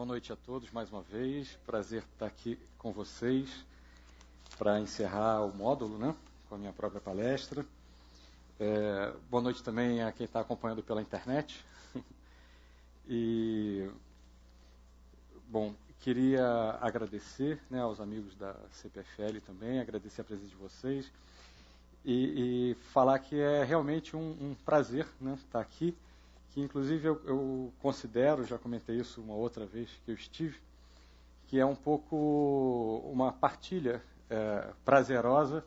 Boa noite a todos mais uma vez. Prazer estar aqui com vocês para encerrar o módulo, né, com a minha própria palestra. Boa noite também a quem está acompanhando pela internet. E, bom, queria agradecer, né, aos amigos da CPFL também, agradecer a presença de vocês e falar que é realmente um prazer, né, estar aqui, que inclusive eu considero, já comentei isso uma outra vez que eu estive, que é um pouco uma partilha prazerosa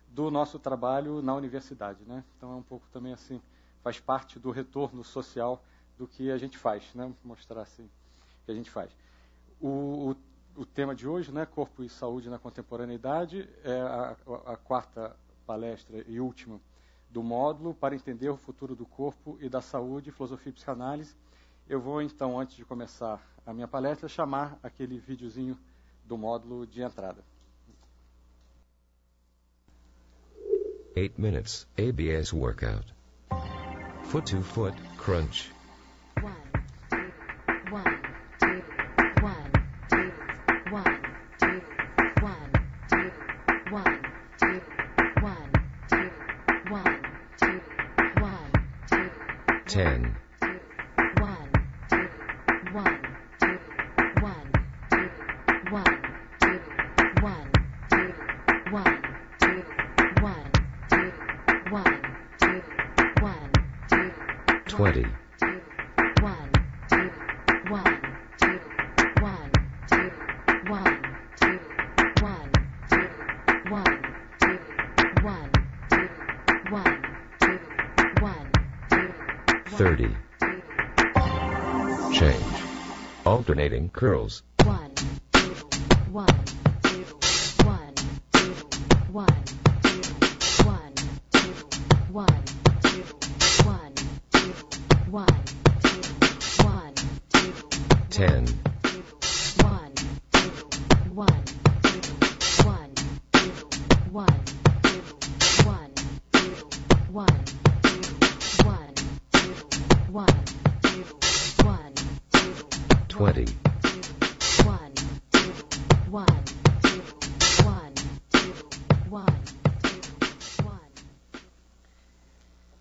do nosso trabalho na universidade, né? Então é um pouco também assim, faz parte do retorno social do que a gente faz, né? Mostrar assim o que a gente faz. O tema de hoje, né, Corpo e Saúde na Contemporaneidade, é a quarta palestra e última do módulo para entender o futuro do corpo e da saúde, filosofia e psicanálise. Eu vou então, antes de começar a minha palestra, chamar aquele videozinho do módulo de entrada. 8 minutes, ABS workout. Foot to foot, crunch. 1, 2, 1, 2, 1, 2, 1, 2, 1, 2, 1, 2, 1, 2, 1, 2, 1, 2, 10, 1, 2, 1, 2, 1, 2, 1, 2, 1, 2, 1, 2, 1, 2, 1, 2, 1, 2, 20, 1, 2, 1, 2, 1, 2, 1, 2, 1, 2, 1, 2, 1, 2, 1, 2, 1, 2, 30. Change. Alternating curls. 1, 2, 1, 2, 1, 2, 1, 2, 1, 2, 1, 2, 1, 2, 1, 2, 1, 2, 10, 1, 2, 1, 2, 1, 2, 1, 2, 1, 2, 1, 2, 1, 2, 1, 2, 1, 2, 20, 1, 2, 1, 2, 1, 2, 1, 2,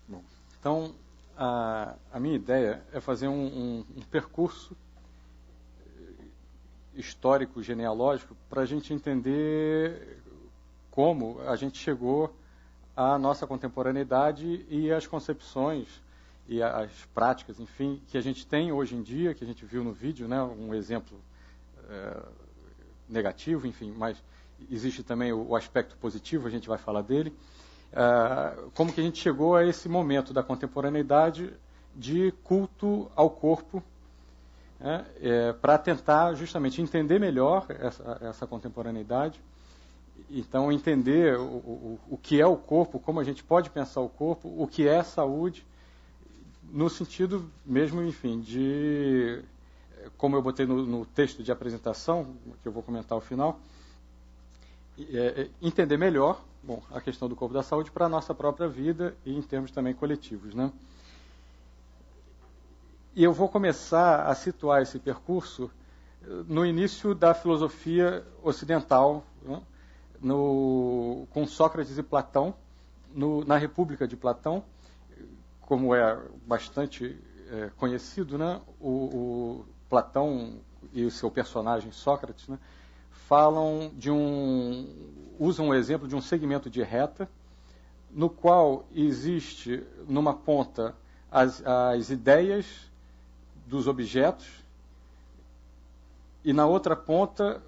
1. Bom, então, a minha ideia é fazer um percurso histórico, genealógico, para a gente entender como a gente chegou à nossa contemporaneidade e as concepções e as práticas, enfim, que a gente tem hoje em dia, que a gente viu no vídeo, né, um exemplo negativo, enfim, mas existe também o aspecto positivo, a gente vai falar dele. Como que a gente chegou a esse momento da contemporaneidade de culto ao corpo, né, para tentar justamente entender melhor essa contemporaneidade, então entender o que é o corpo, como a gente pode pensar o corpo, o que é saúde, no sentido mesmo, enfim, de, como eu botei no texto de apresentação, que eu vou comentar ao final, entender melhor, bom, a questão do corpo da saúde para a nossa própria vida e em termos também coletivos, né? E eu vou começar a situar esse percurso no início da filosofia ocidental, né? Com Sócrates e Platão, na República de Platão, como é bastante conhecido, né? O Platão e o seu personagem Sócrates, né, usam o exemplo de um segmento de reta, no qual existe, numa ponta, as ideias dos objetos, e na outra ponta,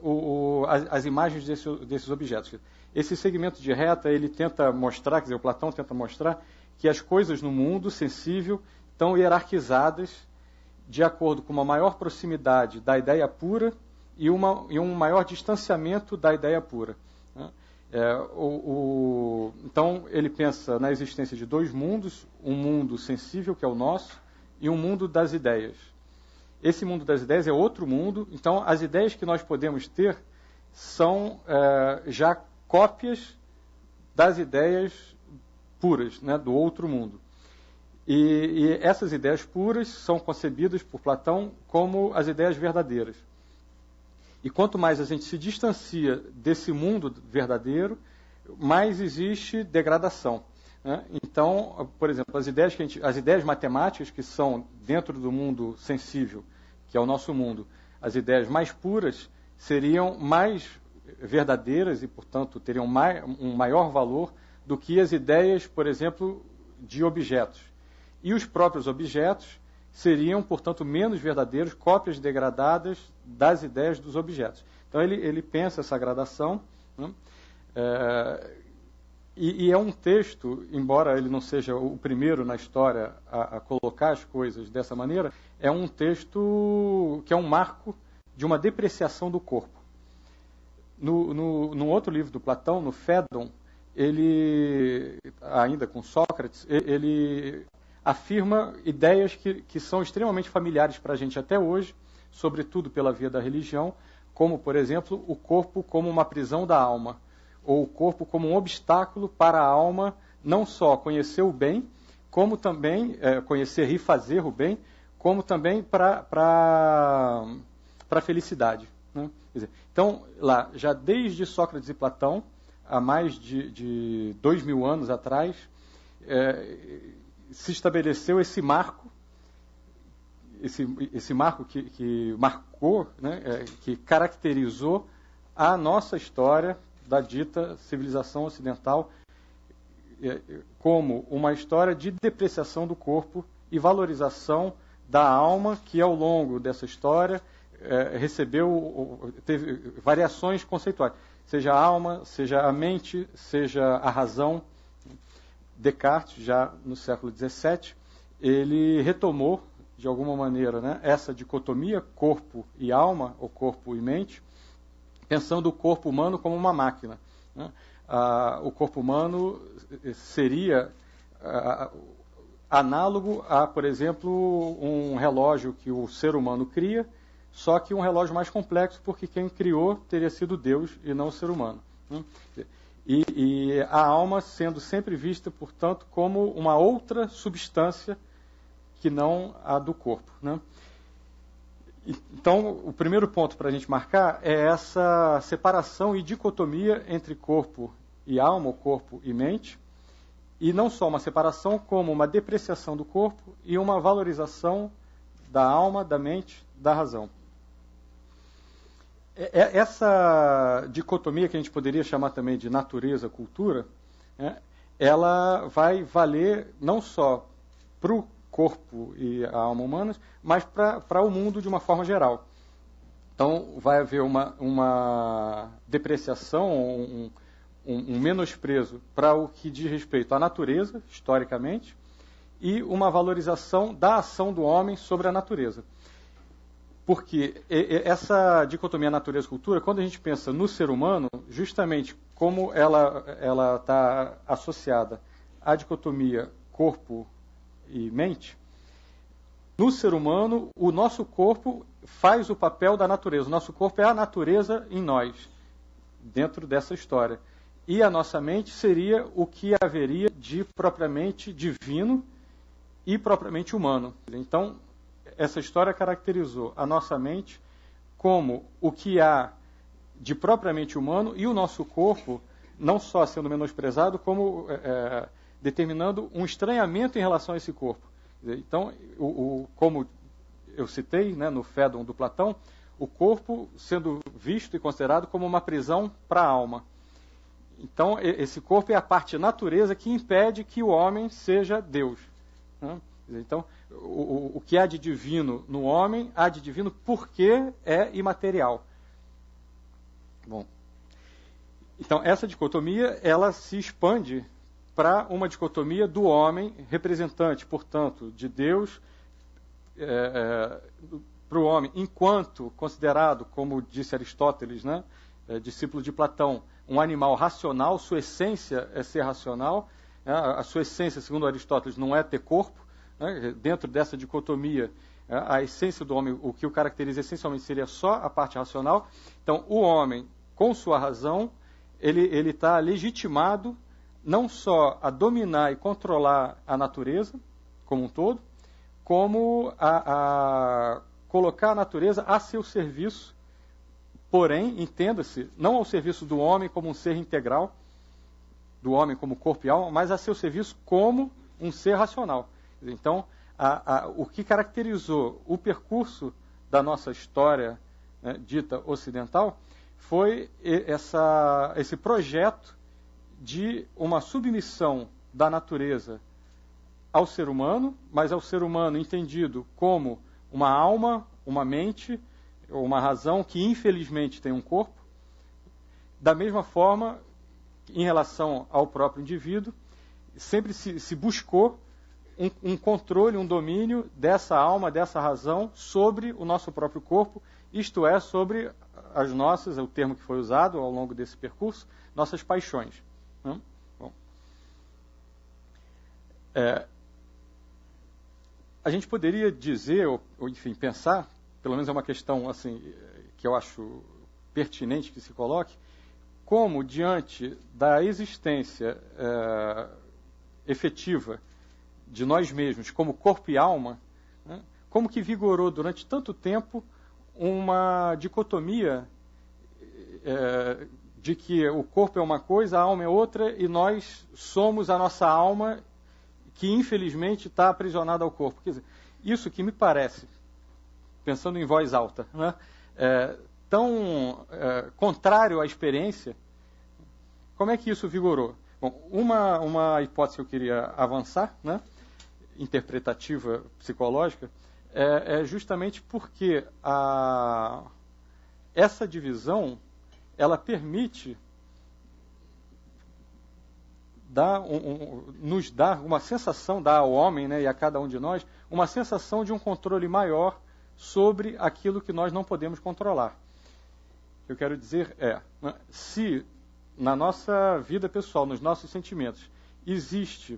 as imagens desses objetos. Esse segmento de reta, ele tenta mostrar, quer dizer, o Platão tenta mostrar que as coisas no mundo sensível estão hierarquizadas de acordo com uma maior proximidade da ideia pura e um maior distanciamento da ideia pura, né? Então, ele pensa na existência de dois mundos, um mundo sensível, que é o nosso, e um mundo das ideias. Esse mundo das ideias é outro mundo, então as ideias que nós podemos ter são já cópias das ideias puras, né, do outro mundo. E essas ideias puras são concebidas por Platão como as ideias verdadeiras. E quanto mais a gente se distancia desse mundo verdadeiro, mais existe degradação, né? Então, por exemplo, as ideias matemáticas que são dentro do mundo sensível, que é o nosso mundo, as ideias mais puras seriam mais verdadeiras e, portanto, teriam um maior valor do que as ideias, por exemplo, de objetos. E os próprios objetos seriam, portanto, menos verdadeiros, cópias degradadas das ideias dos objetos. Então, ele pensa essa gradação, né? E é um texto, embora ele não seja o primeiro na história a colocar as coisas dessa maneira, é um texto que é um marco de uma depreciação do corpo. No outro livro do Platão, no Fédon, ele, ainda com Sócrates, ele afirma ideias que são extremamente familiares para a gente até hoje, sobretudo pela via da religião, como, por exemplo, o corpo como uma prisão da alma, ou o corpo como um obstáculo para a alma não só conhecer o bem, como também conhecer e fazer o bem, como também para a felicidade, né? Quer dizer, então, lá, já desde Sócrates e Platão, há mais de 2000 anos atrás, se estabeleceu esse marco, esse marco que marcou, né, que caracterizou a nossa história da dita civilização ocidental como uma história de depreciação do corpo e valorização da alma, que ao longo dessa história teve variações conceituais, seja a alma, seja a mente, seja a razão. Descartes, já no século XVII, ele retomou, de alguma maneira, né, essa dicotomia corpo e alma, ou corpo e mente, pensando o corpo humano como uma máquina, né? O corpo humano seria análogo a, por exemplo, um relógio que o ser humano cria, só que um relógio mais complexo, porque quem criou teria sido Deus e não o ser humano, né? E a alma sendo sempre vista, portanto, como uma outra substância que não a do corpo, né? Então, o primeiro ponto para a gente marcar é essa separação e dicotomia entre corpo e alma, ou corpo e mente, e não só uma separação, como uma depreciação do corpo e uma valorização da alma, da mente, da razão. Essa dicotomia, que a gente poderia chamar também de natureza-cultura, né, ela vai valer não só para o corpo e a alma humanas, mas para o mundo de uma forma geral. Então, vai haver uma depreciação, um menosprezo para o que diz respeito à natureza, historicamente, e uma valorização da ação do homem sobre a natureza. Porque essa dicotomia natureza-cultura, quando a gente pensa no ser humano, justamente como ela está associada à dicotomia corpo e mente, no ser humano, o nosso corpo faz o papel da natureza. O nosso corpo é a natureza em nós, dentro dessa história. E a nossa mente seria o que haveria de propriamente divino e propriamente humano. Então, essa história caracterizou a nossa mente como o que há de propriamente humano e o nosso corpo não só sendo menosprezado, como determinando um estranhamento em relação a esse corpo. Então, como eu citei, né, no Fédon do Platão, o corpo sendo visto e considerado como uma prisão para a alma. Então, esse corpo é a parte natureza que impede que o homem seja Deus, né? Então, o que há de divino no homem, há de divino porque é imaterial. Bom, então essa dicotomia, ela se expande para uma dicotomia do homem representante, portanto, de Deus, para o homem, enquanto considerado, como disse Aristóteles, né, discípulo de Platão, um animal racional, sua essência é ser racional, né, a sua essência, segundo Aristóteles, não é ter corpo, né, dentro dessa dicotomia, a essência do homem, o que o caracteriza essencialmente seria só a parte racional. Então, o homem, com sua razão, ele está legitimado não só a dominar e controlar a natureza como um todo, como a colocar a natureza a seu serviço porém, entenda-se, não ao serviço do homem como um ser integral, do homem como corpo e alma, mas a seu serviço como um ser racional. Então, o que caracterizou o percurso da nossa história, né, dita ocidental, foi esse projeto de uma submissão da natureza ao ser humano, mas ao ser humano entendido como uma alma, uma mente, ou uma razão que infelizmente tem um corpo. Da mesma forma, em relação ao próprio indivíduo, sempre se buscou um controle, um domínio dessa alma, dessa razão sobre o nosso próprio corpo, isto é, sobre as nossas, é o termo que foi usado ao longo desse percurso, nossas paixões. Né? Bom. A gente poderia dizer, ou enfim, pensar, pelo menos é uma questão assim, que eu acho pertinente que se coloque, como diante da existência efetiva de nós mesmos como corpo e alma, né, como que vigorou durante tanto tempo uma dicotomia de que o corpo é uma coisa, a alma é outra, e nós somos a nossa alma que infelizmente está aprisionada ao corpo. Quer dizer, isso que me parece, pensando em voz alta, né, tão contrário à experiência, como é que isso vigorou? Bom, uma hipótese que eu queria avançar, né, interpretativa, psicológica, é justamente porque essa divisão ela permite nos dar uma sensação, dar ao homem, né, e a cada um de nós, uma sensação de um controle maior sobre aquilo que nós não podemos controlar. O que eu quero dizer né, se na nossa vida pessoal, nos nossos sentimentos, existe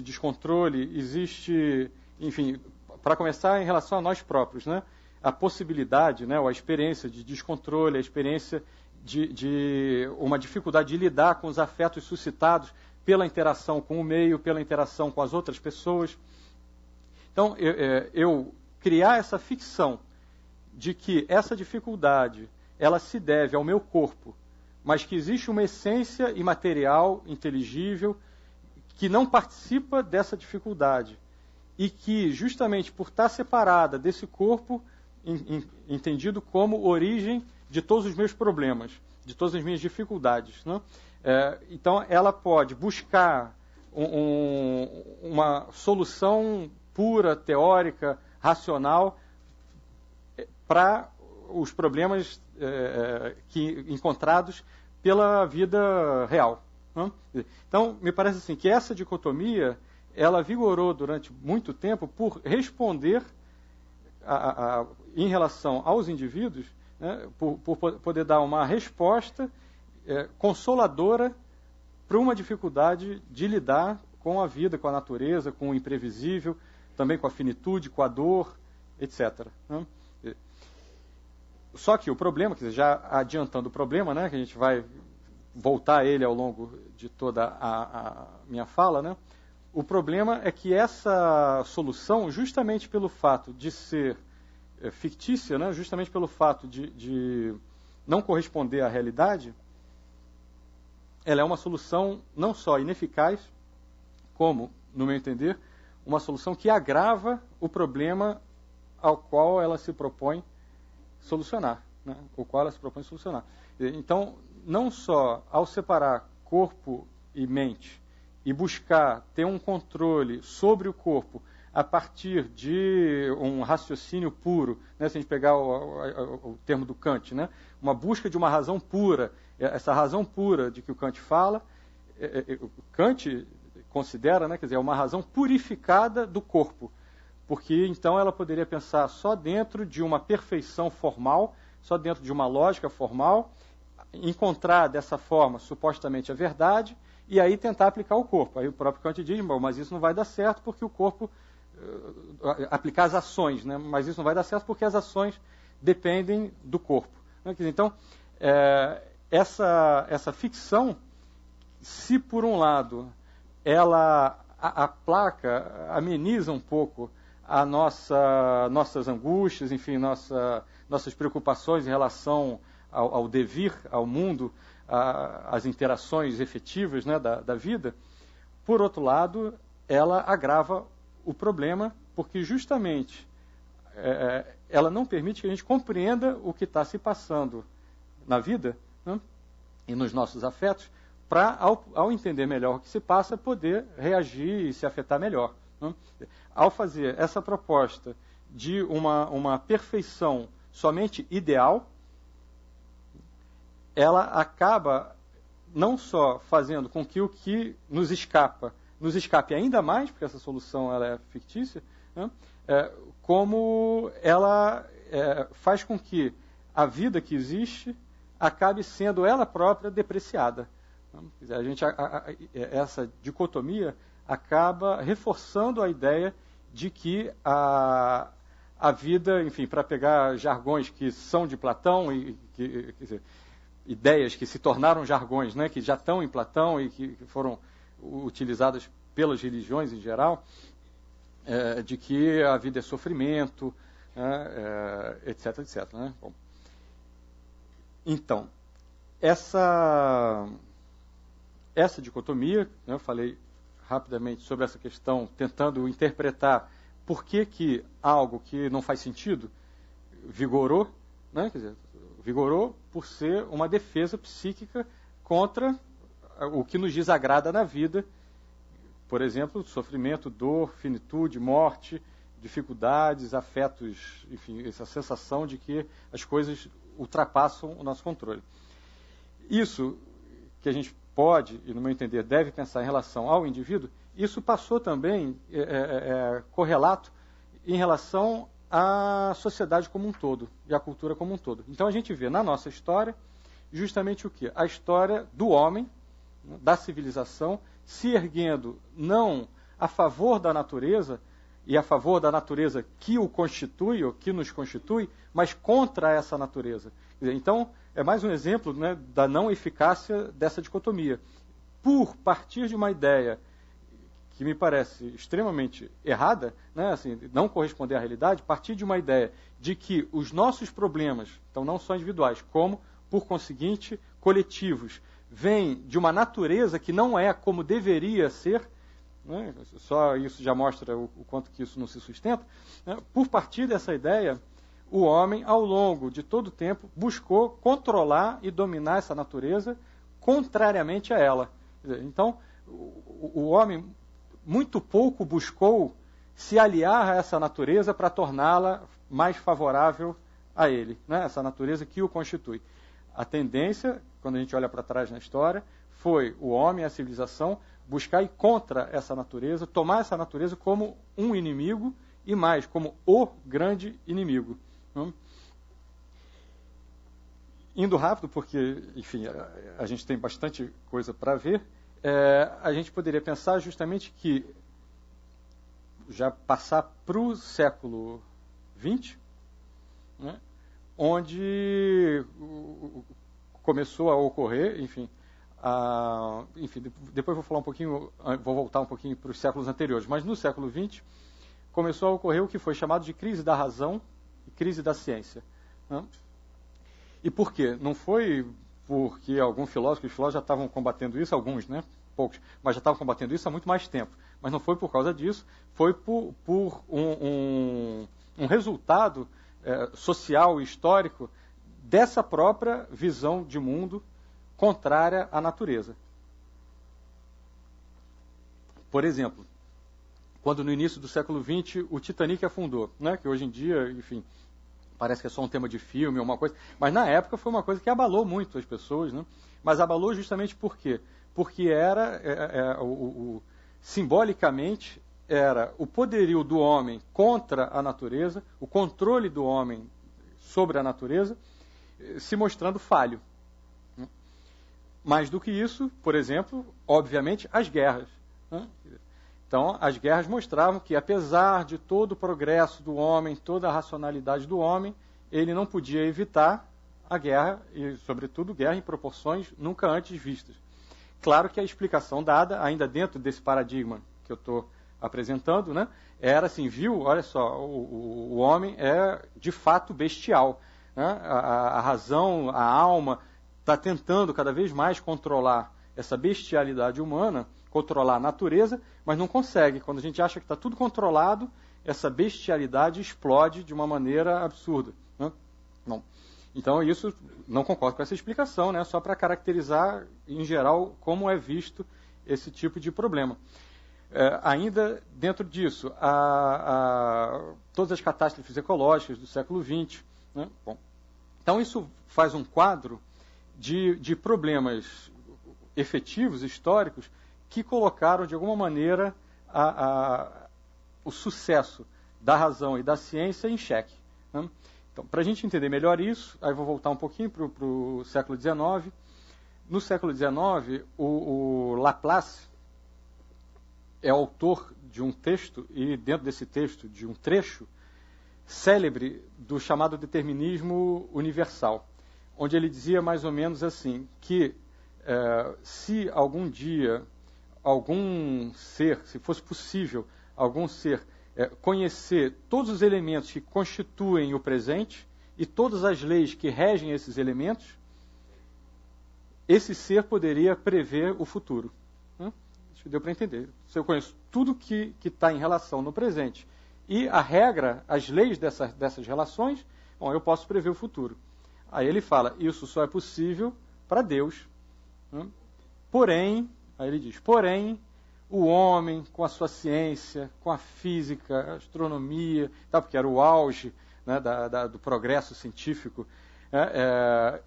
descontrole, existe, enfim, para começar em relação a nós próprios, né, a possibilidade, né, ou a experiência de descontrole, a experiência de uma dificuldade de lidar com os afetos suscitados pela interação com o meio, pela interação com as outras pessoas. Então, eu criar essa ficção de que essa dificuldade ela se deve ao meu corpo, mas que existe uma essência imaterial, inteligível, que não participa dessa dificuldade e que, justamente por estar separada desse corpo, entendido como origem de todos os meus problemas, de todas as minhas dificuldades, né? Então, ela pode buscar uma solução pura, teórica, racional, para os problemas encontrados pela vida real. Né? Então, me parece assim que essa dicotomia ela vigorou durante muito tempo por responder em relação aos indivíduos, né, por poder dar uma resposta consoladora para uma dificuldade de lidar com a vida, com a natureza, com o imprevisível, também com a finitude, com a dor, etc. Né? Só que o problema, quer dizer, já adiantando o problema, né, que a gente vai voltar a ele ao longo de toda a minha fala, né, o problema é que essa solução, justamente pelo fato de ser fictícia, né, justamente pelo fato de não corresponder à realidade, ela é uma solução não só ineficaz, como, no meu entender, uma solução que agrava o problema ao qual ela se propõe solucionar, né? O qual ela se propõe solucionar. Então, não só ao separar corpo e mente e buscar ter um controle sobre o corpo a partir de um raciocínio puro, né? Se a gente pegar o termo do Kant, né? Uma busca de uma razão pura, essa razão pura de que o Kant fala, Kant considera, né? Quer dizer, é uma razão purificada do corpo, porque então ela poderia pensar só dentro de uma perfeição formal, só dentro de uma lógica formal, encontrar dessa forma supostamente a verdade e aí tentar aplicar o corpo. Aí o próprio Kant diz, mas isso não vai dar certo porque o corpo, aplicar as ações, né? Mas isso não vai dar certo porque as ações dependem do corpo. Então, essa ficção, se por um lado ela aplaca, ameniza um pouco nossas angústias, enfim, nossas preocupações em relação ao devir, ao mundo, às interações efetivas, né, da vida. Por outro lado, ela agrava o problema, porque justamente ela não permite que a gente compreenda o que está se passando na vida, né, e nos nossos afetos, para, ao entender melhor o que se passa, poder reagir e se afetar melhor. Né? Ao fazer essa proposta de uma perfeição somente ideal, ela acaba não só fazendo com que o que nos escape ainda mais, porque essa solução ela é fictícia, né? Como ela faz com que a vida que existe acabe sendo ela própria depreciada. Essa dicotomia acaba reforçando a ideia de que a vida, enfim, para pegar jargões que são de Platão, quer dizer, ideias que se tornaram jargões, né, que já estão em Platão e que foram utilizadas pelas religiões em geral, de que a vida é sofrimento, etc, etc. Né? Bom, então, essa dicotomia, né, eu falei rapidamente sobre essa questão, tentando interpretar por que algo que não faz sentido vigorou, né, quer dizer, vigorou por ser uma defesa psíquica contra o que nos desagrada na vida, por exemplo, sofrimento, dor, finitude, morte, dificuldades, afetos, enfim, essa sensação de que as coisas ultrapassam o nosso controle. Isso que a gente pode, e no meu entender deve pensar em relação ao indivíduo, isso passou também correlato em relação à sociedade como um todo e à cultura como um todo. Então a gente vê na nossa história justamente o quê? A história do homem, da civilização, se erguendo não a favor da natureza e a favor da natureza que o constitui ou que nos constitui, mas contra essa natureza. Então, é mais um exemplo, né, da não eficácia dessa dicotomia. Por partir de uma ideia que me parece extremamente errada, né, assim, não corresponder à realidade, partir de uma ideia de que os nossos problemas, então não só individuais, como, por conseguinte, coletivos, vêm de uma natureza que não é como deveria ser, né, só isso já mostra o quanto que isso não se sustenta, né, por partir dessa ideia, o homem, ao longo de todo o tempo, buscou controlar e dominar essa natureza contrariamente a ela. Então, o homem muito pouco buscou se aliar a essa natureza para torná-la mais favorável a ele, né? Essa natureza que o constitui. A tendência, quando a gente olha para trás na história, foi o homem, a civilização, buscar ir contra essa natureza, tomar essa natureza como um inimigo e mais, como o grande inimigo. Indo rápido, porque, enfim, a gente tem bastante coisa para ver, a gente poderia pensar justamente que já passar para o século XX, né, onde começou a ocorrer, enfim, depois vou voltar um pouquinho para os séculos anteriores, mas no século XX começou a ocorrer o que foi chamado de crise da razão e crise da ciência. Né? E por quê? Não foi porque os filósofos já estavam combatendo isso, alguns, né? Poucos, mas já estavam combatendo isso há muito mais tempo. Mas não foi por causa disso, foi por um resultado social e histórico dessa própria visão de mundo contrária à natureza. Por exemplo, quando no início do século XX o Titanic afundou, né? Que hoje em dia, enfim, parece que é só um tema de filme ou uma coisa, mas na época foi uma coisa que abalou muito as pessoas, né? Mas abalou justamente por quê? Porque era, simbolicamente, era o poderio do homem contra a natureza, o controle do homem sobre a natureza, se mostrando falho. Mais do que isso, por exemplo, obviamente, as guerras. Né? Então, as guerras mostravam que, apesar de todo o progresso do homem, toda a racionalidade do homem, ele não podia evitar a guerra, e, sobretudo, guerra em proporções nunca antes vistas. Claro que a explicação dada, ainda dentro desse paradigma que eu estou apresentando, né, era assim, viu, olha só, o homem é de fato bestial, né, a razão, a alma está tentando cada vez mais controlar essa bestialidade humana, controlar a natureza, mas não consegue. Quando a gente acha que está tudo controlado, essa bestialidade explode de uma maneira absurda, né? Bom, então isso, não concordo com essa explicação, né? Só para caracterizar, em geral, como é visto esse tipo de problema. Ainda dentro disso, todas as catástrofes ecológicas do século XX, né? Bom, então isso faz um quadro de problemas efetivos, históricos, que colocaram, de alguma maneira, o sucesso da razão e da ciência em xeque, né? Então, para a gente entender melhor isso, aí vou voltar um pouquinho para o século XIX. No século XIX, o Laplace é autor de um texto, e dentro desse texto, de um trecho célebre do chamado determinismo universal, onde ele dizia mais ou menos assim, que se algum dia algum ser, se fosse possível, algum ser conhecer todos os elementos que constituem o presente e todas as leis que regem esses elementos, esse ser poderia prever o futuro. Acho que deu para entender. Se eu conheço tudo que está em relação no presente e a regra, as leis dessas relações, bom, eu posso prever o futuro. Aí ele fala, isso só é possível para Deus. Porém, aí ele diz, porém, o homem, com a sua ciência, com a física, a astronomia, porque era o auge, né, do progresso científico,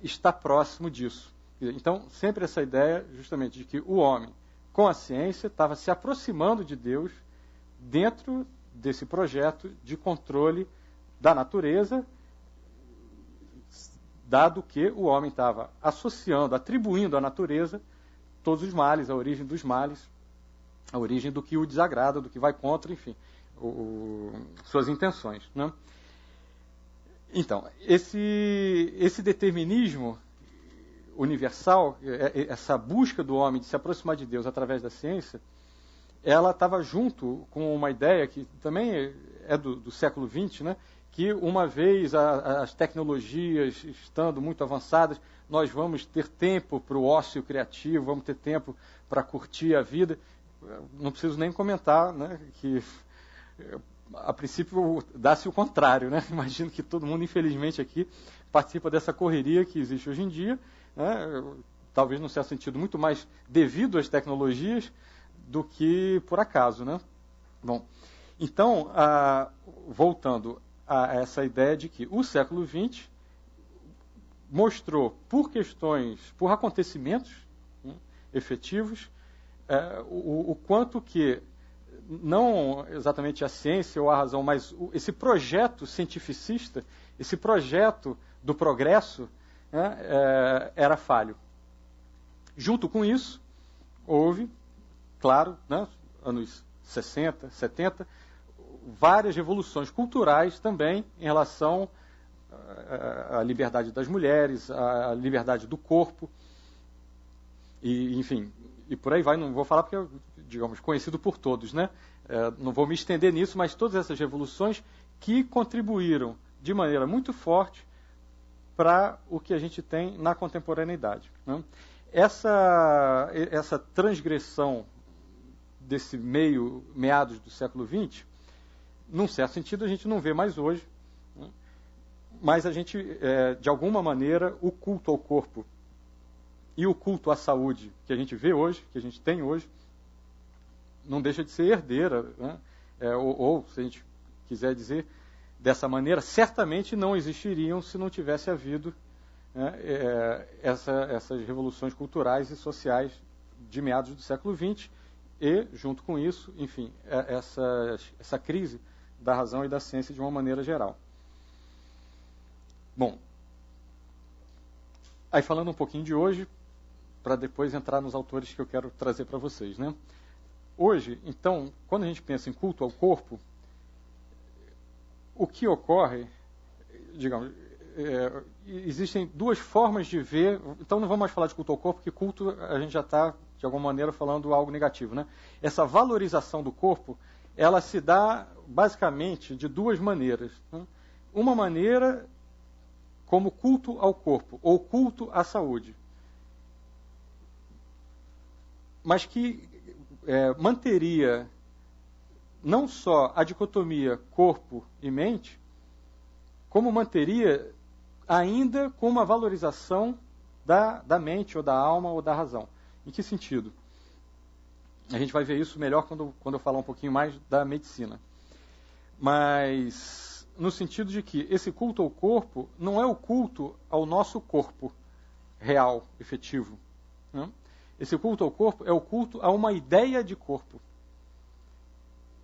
está próximo disso. Então, sempre essa ideia, justamente, de que o homem, com a ciência, estava se aproximando de Deus dentro desse projeto de controle da natureza, dado que o homem estava associando, atribuindo à natureza todos os males, a origem dos males, a origem do que o desagrada, do que vai contra, enfim, suas intenções, né? Então, esse determinismo universal, essa busca do homem de se aproximar de Deus através da ciência, ela estava junto com uma ideia que também é do século XX, né? Que uma vez as tecnologias estando muito avançadas, nós vamos ter tempo para o ócio criativo, vamos ter tempo para curtir a vida. Não preciso nem comentar, né, que a princípio dá-se o contrário, né? Imagino que todo mundo, infelizmente, aqui participa dessa correria que existe hoje em dia, né? Talvez, num certo sentido, muito mais devido às tecnologias do que por acaso, né? Bom, então, voltando a essa ideia de que o século XX mostrou, por acontecimentos, né, efetivos, o quanto que, não exatamente a ciência ou a razão, mas esse projeto cientificista, esse projeto do progresso, né, era falho. Junto com isso, houve, claro, né, anos 60, 70, várias revoluções culturais também em relação à liberdade das mulheres, à liberdade do corpo, e, enfim, e por aí vai. Não vou falar porque é, digamos, conhecido por todos, né? Não vou me estender nisso, mas todas essas revoluções que contribuíram de maneira muito forte para o que a gente tem na contemporaneidade, né? Essa transgressão desse meados do século XX, num certo sentido, a gente não vê mais hoje, né? Mas a gente, de alguma maneira, o culto ao corpo e o culto à saúde que a gente vê hoje, que a gente tem hoje, não deixa de ser herdeira, né? Ou, se a gente quiser dizer dessa maneira, certamente não existiriam se não tivesse havido, né, essas revoluções culturais e sociais de meados do século XX e, junto com isso, enfim, essa crise da razão e da ciência de uma maneira geral. Bom, aí falando um pouquinho de hoje, para depois entrar nos autores que eu quero trazer para vocês, né? Hoje, então, quando a gente pensa em culto ao corpo, o que ocorre, digamos, existem duas formas de ver. Então não vamos mais falar de culto ao corpo, porque culto a gente já está, de alguma maneira, falando algo negativo, né? Essa valorização do corpo, ela se dá basicamente de duas maneiras, né? Uma maneira como culto ao corpo, ou culto à saúde, mas que manteria não só a dicotomia corpo e mente, como manteria ainda com uma valorização da mente, ou da alma, ou da razão. Em que sentido? A gente vai ver isso melhor quando eu falar um pouquinho mais da medicina. Mas no sentido de que esse culto ao corpo não é o culto ao nosso corpo real, efetivo, né? Esse culto ao corpo é o culto a uma ideia de corpo.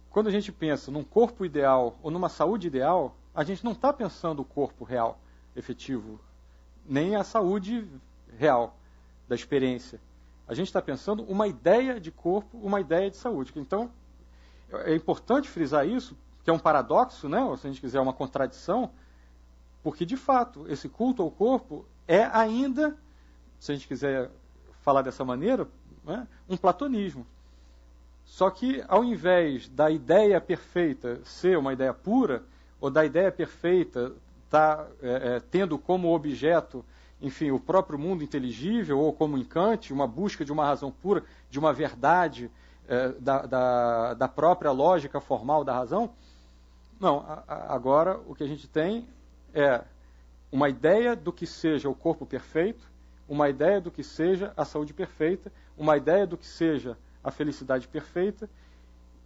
Quando a gente pensa num corpo ideal ou numa saúde ideal, a gente não está pensando o corpo real, efetivo, nem a saúde real da experiência. A gente está pensando uma ideia de corpo, uma ideia de saúde. Então, é importante frisar isso, que é um paradoxo, né? Ou se a gente quiser, uma contradição, porque, de fato, esse culto ao corpo é ainda, se a gente quiser falar dessa maneira, né, um platonismo. Só que, ao invés da ideia perfeita ser uma ideia pura, ou da ideia perfeita estar tendo como objeto, enfim, o próprio mundo inteligível, ou como em Kant, uma busca de uma razão pura, de uma verdade da própria lógica formal da razão, não, agora o que a gente tem é uma ideia do que seja o corpo perfeito, uma ideia do que seja a saúde perfeita, uma ideia do que seja a felicidade perfeita.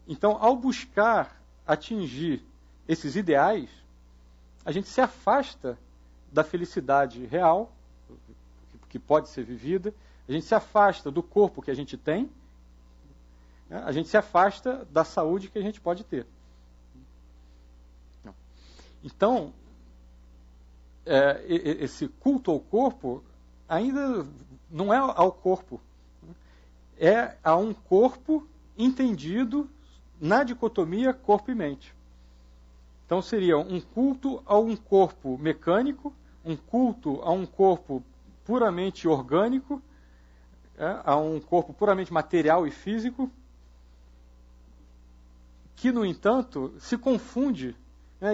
Então, ao buscar atingir esses ideais, a gente se afasta da felicidade real, que pode ser vivida, a gente se afasta do corpo que a gente tem, né? A gente se afasta da saúde que a gente pode ter. Então, esse culto ao corpo ainda não é ao corpo, é a um corpo entendido na dicotomia corpo e mente. Então seria um culto a um corpo mecânico, um culto a um corpo puramente orgânico, a um corpo puramente material e físico, que, no entanto, se confunde.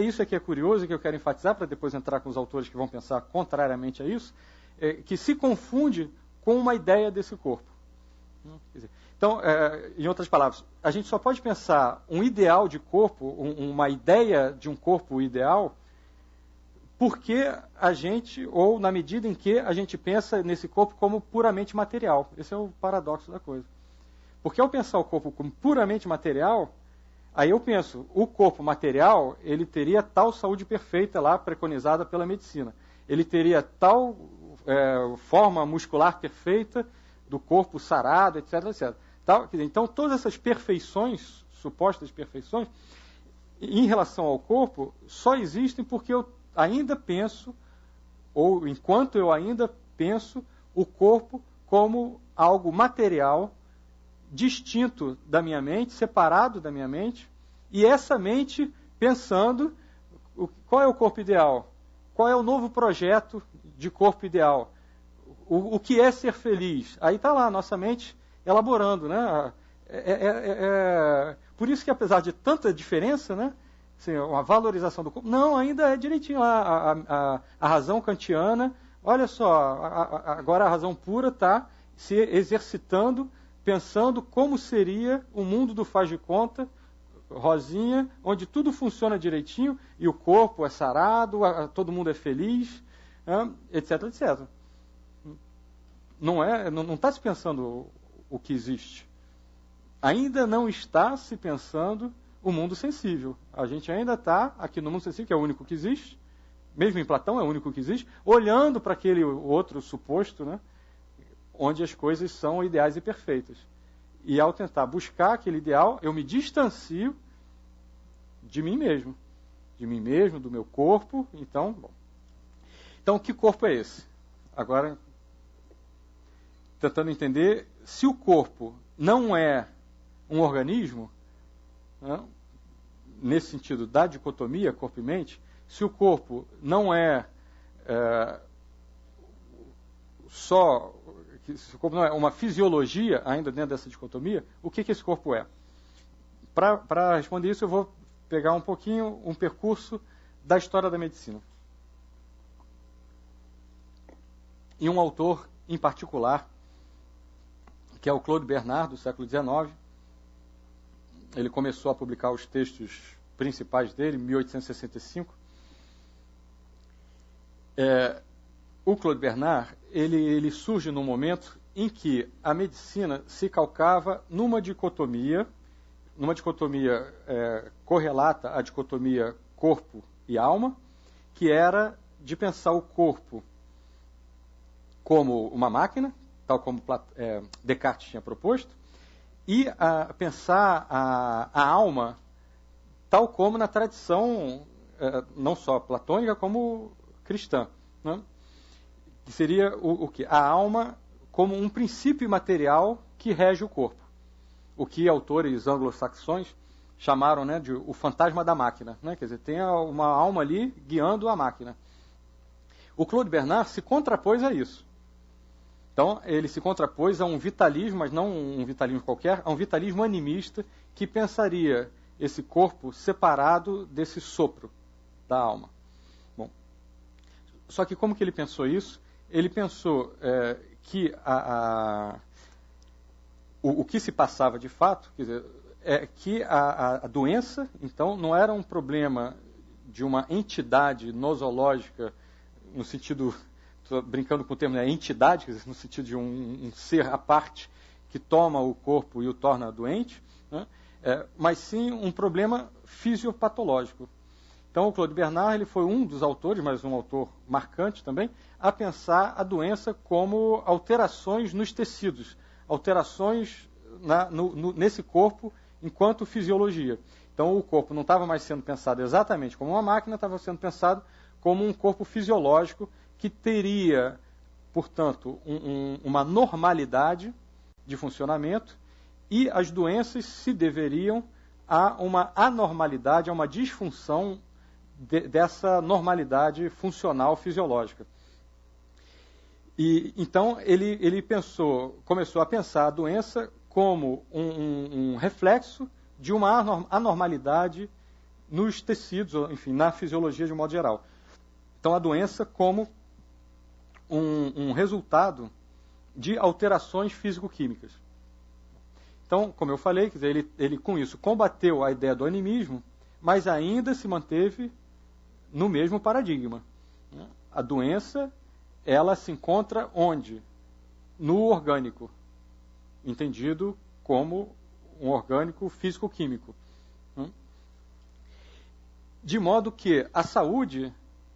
Isso aqui é curioso, que eu quero enfatizar, para depois entrar com os autores que vão pensar contrariamente a isso, que se confunde com uma ideia desse corpo. Então, em outras palavras, a gente só pode pensar um ideal de corpo, uma ideia de um corpo ideal, porque a gente, ou na medida em que a gente pensa nesse corpo como puramente material. Esse é o paradoxo da coisa. Porque ao pensar o corpo como puramente material, aí eu penso, o corpo material, ele teria tal saúde perfeita lá preconizada pela medicina. Ele teria tal forma muscular perfeita do corpo sarado, etc, etc. Então, todas essas perfeições, supostas perfeições, em relação ao corpo, só existem porque eu ainda penso, ou enquanto eu ainda penso, o corpo como algo material, distinto da minha mente, separado da minha mente, e essa mente pensando qual é o corpo ideal, qual é o novo projeto de corpo ideal, o que é ser feliz. Aí está lá a nossa mente elaborando, né? Por isso que, apesar de tanta diferença, né, assim, uma valorização do corpo, não, ainda é direitinho lá a razão kantiana. Olha só, agora a razão pura está se exercitando, pensando como seria o mundo do faz de conta, rosinha, onde tudo funciona direitinho e o corpo é sarado, todo mundo é feliz, etc, etc. Não está se pensando o que existe. Ainda não está se pensando o mundo sensível. A gente ainda está aqui no mundo sensível, que é o único que existe, mesmo em Platão é o único que existe, olhando para aquele outro suposto, né, onde as coisas são ideais e perfeitas. E ao tentar buscar aquele ideal, eu me distancio de mim mesmo, do meu corpo. Então, que corpo é esse? Agora, tentando entender, se o corpo não é um organismo, né, nesse sentido da dicotomia corpo e mente, se o corpo não é se o corpo não é uma fisiologia ainda dentro dessa dicotomia, o que esse corpo é? para responder isso, eu vou pegar um pouquinho um percurso da história da medicina. E um autor em particular, que é o Claude Bernard, do século XIX. Ele começou a publicar os textos principais dele em 1865. O Claude Bernard, ele surge num momento em que a medicina se calcava numa dicotomia correlata à dicotomia corpo e alma, que era de pensar o corpo como uma máquina, tal como Descartes tinha proposto, e pensar a alma tal como na tradição não só platônica, como cristã, né? Que seria o quê? A alma como um princípio imaterial que rege o corpo. O que autores anglo-saxões chamaram, né, de o fantasma da máquina, né? Quer dizer, tem uma alma ali guiando a máquina. O Claude Bernard se contrapôs a isso. Então, ele se contrapôs a um vitalismo, mas não um vitalismo qualquer, a um vitalismo animista que pensaria esse corpo separado desse sopro da alma. Bom, só que como que ele pensou isso? Ele pensou que o que se passava de fato, quer dizer, é que a doença, então, não era um problema de uma entidade nosológica, no sentido, estou brincando com o termo, né, entidade, quer dizer, no sentido de um ser à parte que toma o corpo e o torna doente, né, mas sim um problema fisiopatológico. Então, o Claude Bernard ele foi um dos autores, mas um autor marcante também, a pensar a doença como alterações nos tecidos, alterações nesse corpo enquanto fisiologia. Então, o corpo não estava mais sendo pensado exatamente como uma máquina, estava sendo pensado como um corpo fisiológico que teria, portanto, uma normalidade de funcionamento, e as doenças se deveriam a uma anormalidade, a uma disfunção dessa normalidade funcional fisiológica. E então ele começou a pensar a doença como um reflexo de uma anormalidade nos tecidos, enfim, na fisiologia de um modo geral. Então, a doença como um resultado de alterações físico-químicas. Então, como eu falei, quer dizer, ele com isso combateu a ideia do animismo, mas ainda se manteve no mesmo paradigma. A doença, ela se encontra onde? No orgânico, entendido como um orgânico físico-químico. De modo que a saúde,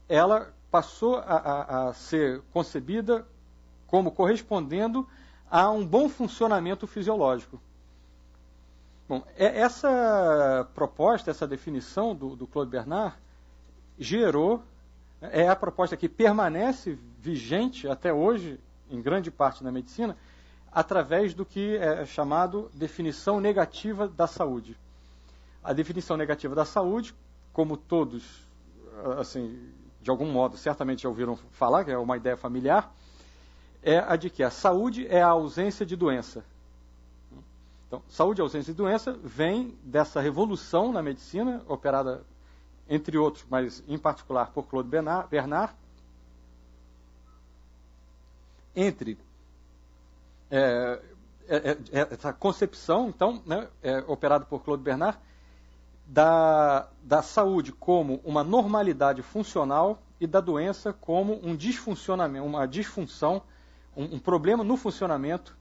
ela passou a ser concebida como correspondendo a um bom funcionamento fisiológico. Bom, essa proposta, essa definição do Claude Bernard gerou, é a proposta que permanece vigente até hoje, em grande parte da medicina, através do que é chamado definição negativa da saúde. A definição negativa da saúde, como todos, assim, de algum modo, certamente já ouviram falar, que é uma ideia familiar, é a de que a saúde é a ausência de doença. Então, saúde e ausência de doença vem dessa revolução na medicina, operada, entre outros, mas em particular por Claude Bernard, entre essa concepção, então, né, operada por Claude Bernard, da saúde como uma normalidade funcional e da doença como um disfuncionamento, uma disfunção, um problema no funcionamento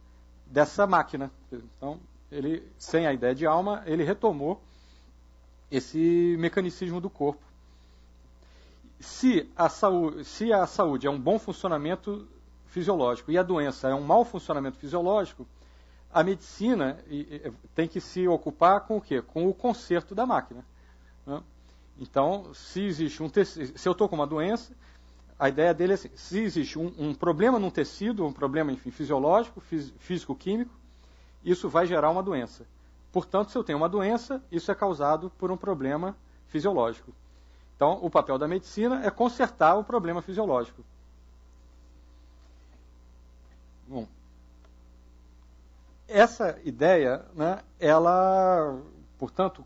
dessa máquina. Então, ele, sem a ideia de alma, ele retomou esse mecanicismo do corpo. Se a saúde é um bom funcionamento fisiológico e a doença é um mau funcionamento fisiológico, a medicina tem que se ocupar com o quê? Com o conserto da máquina, né? Então, se existe se eu estou com uma doença, a ideia dele é assim, se existe um problema num tecido, um problema, enfim, fisiológico, físico-químico, isso vai gerar uma doença. Portanto, se eu tenho uma doença, isso é causado por um problema fisiológico. Então, o papel da medicina é consertar o problema fisiológico. Bom, essa ideia, né, ela, portanto,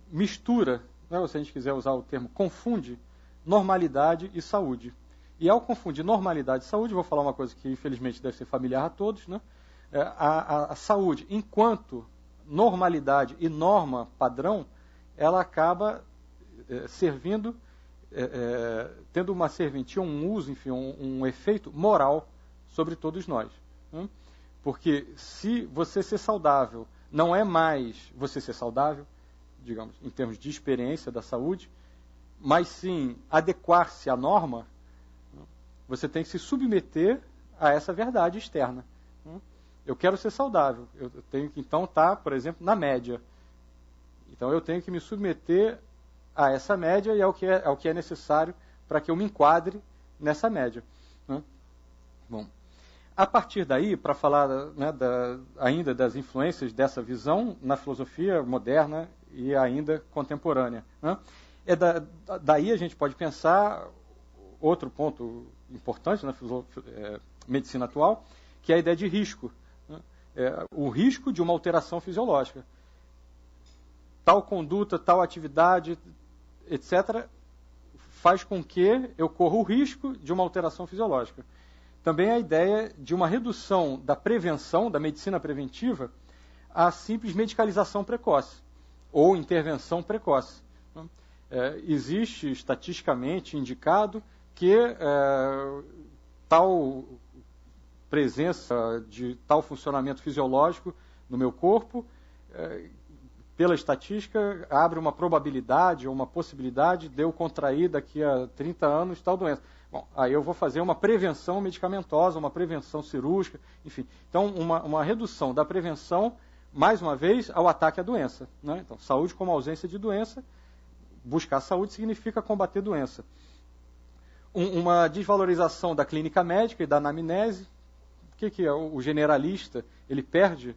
mistura, né, ou se a gente quiser usar o termo, confunde normalidade e saúde. E ao confundir normalidade e saúde, vou falar uma coisa que infelizmente deve ser familiar a todos, né? A saúde, enquanto normalidade e norma padrão, ela acaba servindo, tendo uma serventia, um uso, enfim, um efeito moral sobre todos nós. Né? Porque se você ser saudável não é mais você ser saudável, digamos, em termos de experiência da saúde, mas sim adequar-se à norma, você tem que se submeter a essa verdade externa. Eu quero ser saudável, eu tenho que então estar, por exemplo, na média. Então eu tenho que me submeter a essa média e ao que é necessário para que eu me enquadre nessa média. Bom, a partir daí, para falar, né, ainda das influências dessa visão na filosofia moderna e ainda contemporânea, né? Daí a gente pode pensar outro ponto importante na medicina atual, que é a ideia de risco. Né? O risco de uma alteração fisiológica. Tal conduta, tal atividade, etc., faz com que eu corra o risco de uma alteração fisiológica. Também a ideia de uma redução da prevenção, da medicina preventiva, à simples medicalização precoce ou intervenção precoce. Existe estatisticamente indicado que tal presença de tal funcionamento fisiológico no meu corpo, pela estatística, abre uma probabilidade ou uma possibilidade de eu contrair daqui a 30 anos tal doença. Bom, aí eu vou fazer uma prevenção medicamentosa, uma prevenção cirúrgica, enfim. Então, uma redução da prevenção, mais uma vez, ao ataque à doença. Né? Então, saúde como ausência de doença, buscar saúde significa combater doença. Uma desvalorização da clínica médica e da anamnese. O que é? O generalista, ele perde